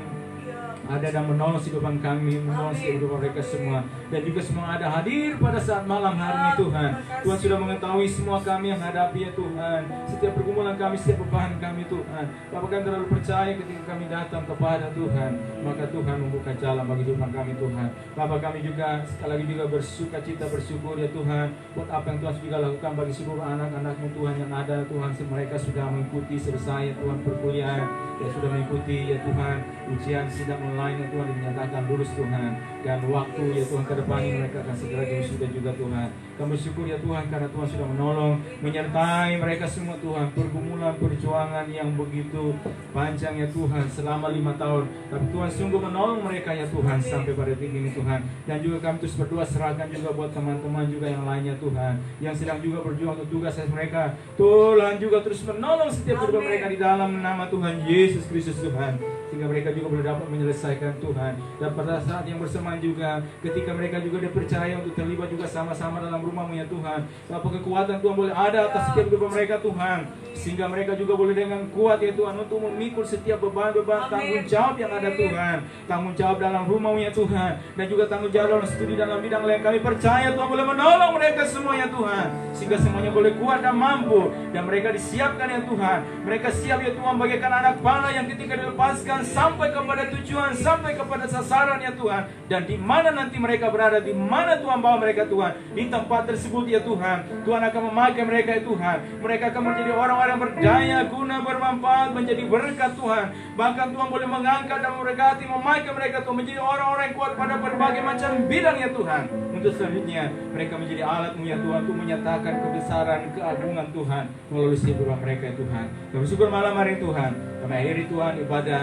ada dan menolong kehidupan kami, menolong kehidupan mereka semua, dan juga semua ada hadir pada saat malam hari ini Tuhan. Tuhan sudah mengetahui semua kami yang hadapi ya Tuhan, setiap pergumulan kami, setiap beban kami Tuhan. Bapak kami terlalu percaya ketika kami datang kepada Tuhan, maka Tuhan membuka jalan bagi kehidupan kami Tuhan. Bapak kami juga sekali lagi juga bersuka cita, bersyukur ya Tuhan, buat apa yang Tuhan juga lakukan bagi seluruh anak-anak-Mu Tuhan yang ada Tuhan. Mereka sudah mengikuti selesai ya Tuhan perkuliahan, ya sudah mengikuti ya Tuhan ujian sidang online ya Tuhan, dinyatakan lulus Tuhan, dan waktu ya Tuhan ke depan ini mereka akan segera diwisuda juga Tuhan. Kami bersyukur ya Tuhan karena Tuhan sudah menolong, menyertai mereka semua Tuhan, pergumulan perjuangan yang begitu panjang ya Tuhan selama 5 tahun, tapi Tuhan sungguh menolong mereka ya Tuhan sampai pada titik ini Tuhan. Dan juga kami terus berdoa, serahkan juga buat teman-teman juga yang lainnya Tuhan, yang sedang juga berjuang untuk tugas mereka. Tuhan juga terus menolong setiap kehidupan mereka di dalam nama Tuhan Yesus Kristus Tuhan, sehingga mereka juga boleh dapat menyelesaikan Tuhan. Dan pada saat yang bersamaan juga, ketika mereka juga dipercaya untuk terlibat juga sama-sama dalam rumah-Mu ya Tuhan, Bapak, kekuatan Tuhan boleh ada atas setiap kehidupan mereka Tuhan, sehingga mereka juga boleh dengan kuat ya Tuhan untuk memikul setiap beban-beban tanggung jawab yang ada Tuhan, tanggung jawab dalam rumah-Mu ya Tuhan, dan juga tanggung jawab dalam studi dalam bidang lain. Kami percaya Tuhan boleh menolong mereka semua ya Tuhan, sehingga semuanya boleh kuat dan mampu, dan mereka disiapkan ya Tuhan. Mereka siap ya Tuhan bagaikan anak panah yang ketika dilepaskan sampai kepada tujuan, sampai kepada sasaran ya Tuhan. Dan di mana nanti mereka berada, di mana Tuhan bawa mereka Tuhan, di tempat tersebut ya Tuhan, Tuhan akan memakai mereka ya Tuhan. Mereka akan menjadi orang-orang berdaya guna, bermanfaat, menjadi berkat Tuhan. Bahkan Tuhan boleh mengangkat dan memberkati, memakai mereka Tuhan menjadi orang-orang yang kuat pada berbagai macam bidang ya Tuhan. Untuk selanjutnya mereka menjadi alat-Mu ya Tuhan untuk menyatakan kebesaran, keagungan Tuhan melalui kehidupan mereka ya Tuhan. Kami bersyukur malam hari Tuhan, kami akhiri Tuhan ibadah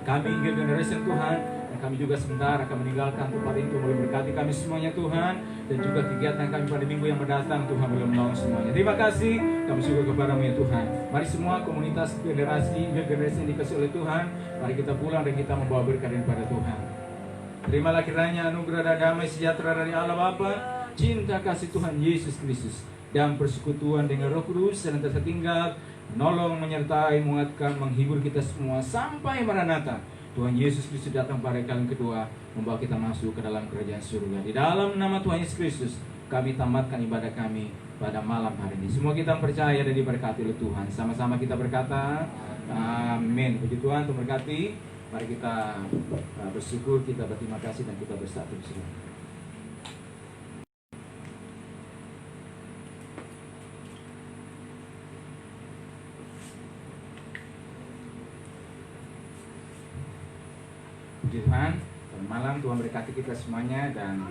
kami hingga generasi Tuhan, dan kami juga sebentar akan meninggalkan tempat itu. Boleh berkati kami semuanya Tuhan, dan juga kegiatan kami pada minggu yang mendatang Tuhan boleh menolong semuanya. Terima kasih, kami syukur kepada-Mu ya Tuhan. Mari semua komunitas generasi yang dikasih oleh Tuhan, mari kita pulang dan kita membawa berkat daripada Tuhan. Terimalah kiranya anugerah dan damai sejahtera dari Allah Bapa, cinta kasih Tuhan Yesus Kristus, dan persekutuan dengan Roh Kudus senantiasa tinggal, menolong, menyertai, menguatkan, menghibur kita semua sampai Maranatha. Tuhan Yesus Kristus datang pada kali kedua, membawa kita masuk ke dalam kerajaan surga. Di dalam nama Tuhan Yesus Kristus, kami tamatkan ibadah kami pada malam hari ini. Semua kita percaya dan diberkati oleh Tuhan. Sama-sama kita berkata, amin. Puji Tuhan, Tuhan berkati. Mari kita bersyukur, kita berterima kasih, dan kita bersatu. Puji Tuhan, selamat malam, Tuhan berkati kita semuanya, dan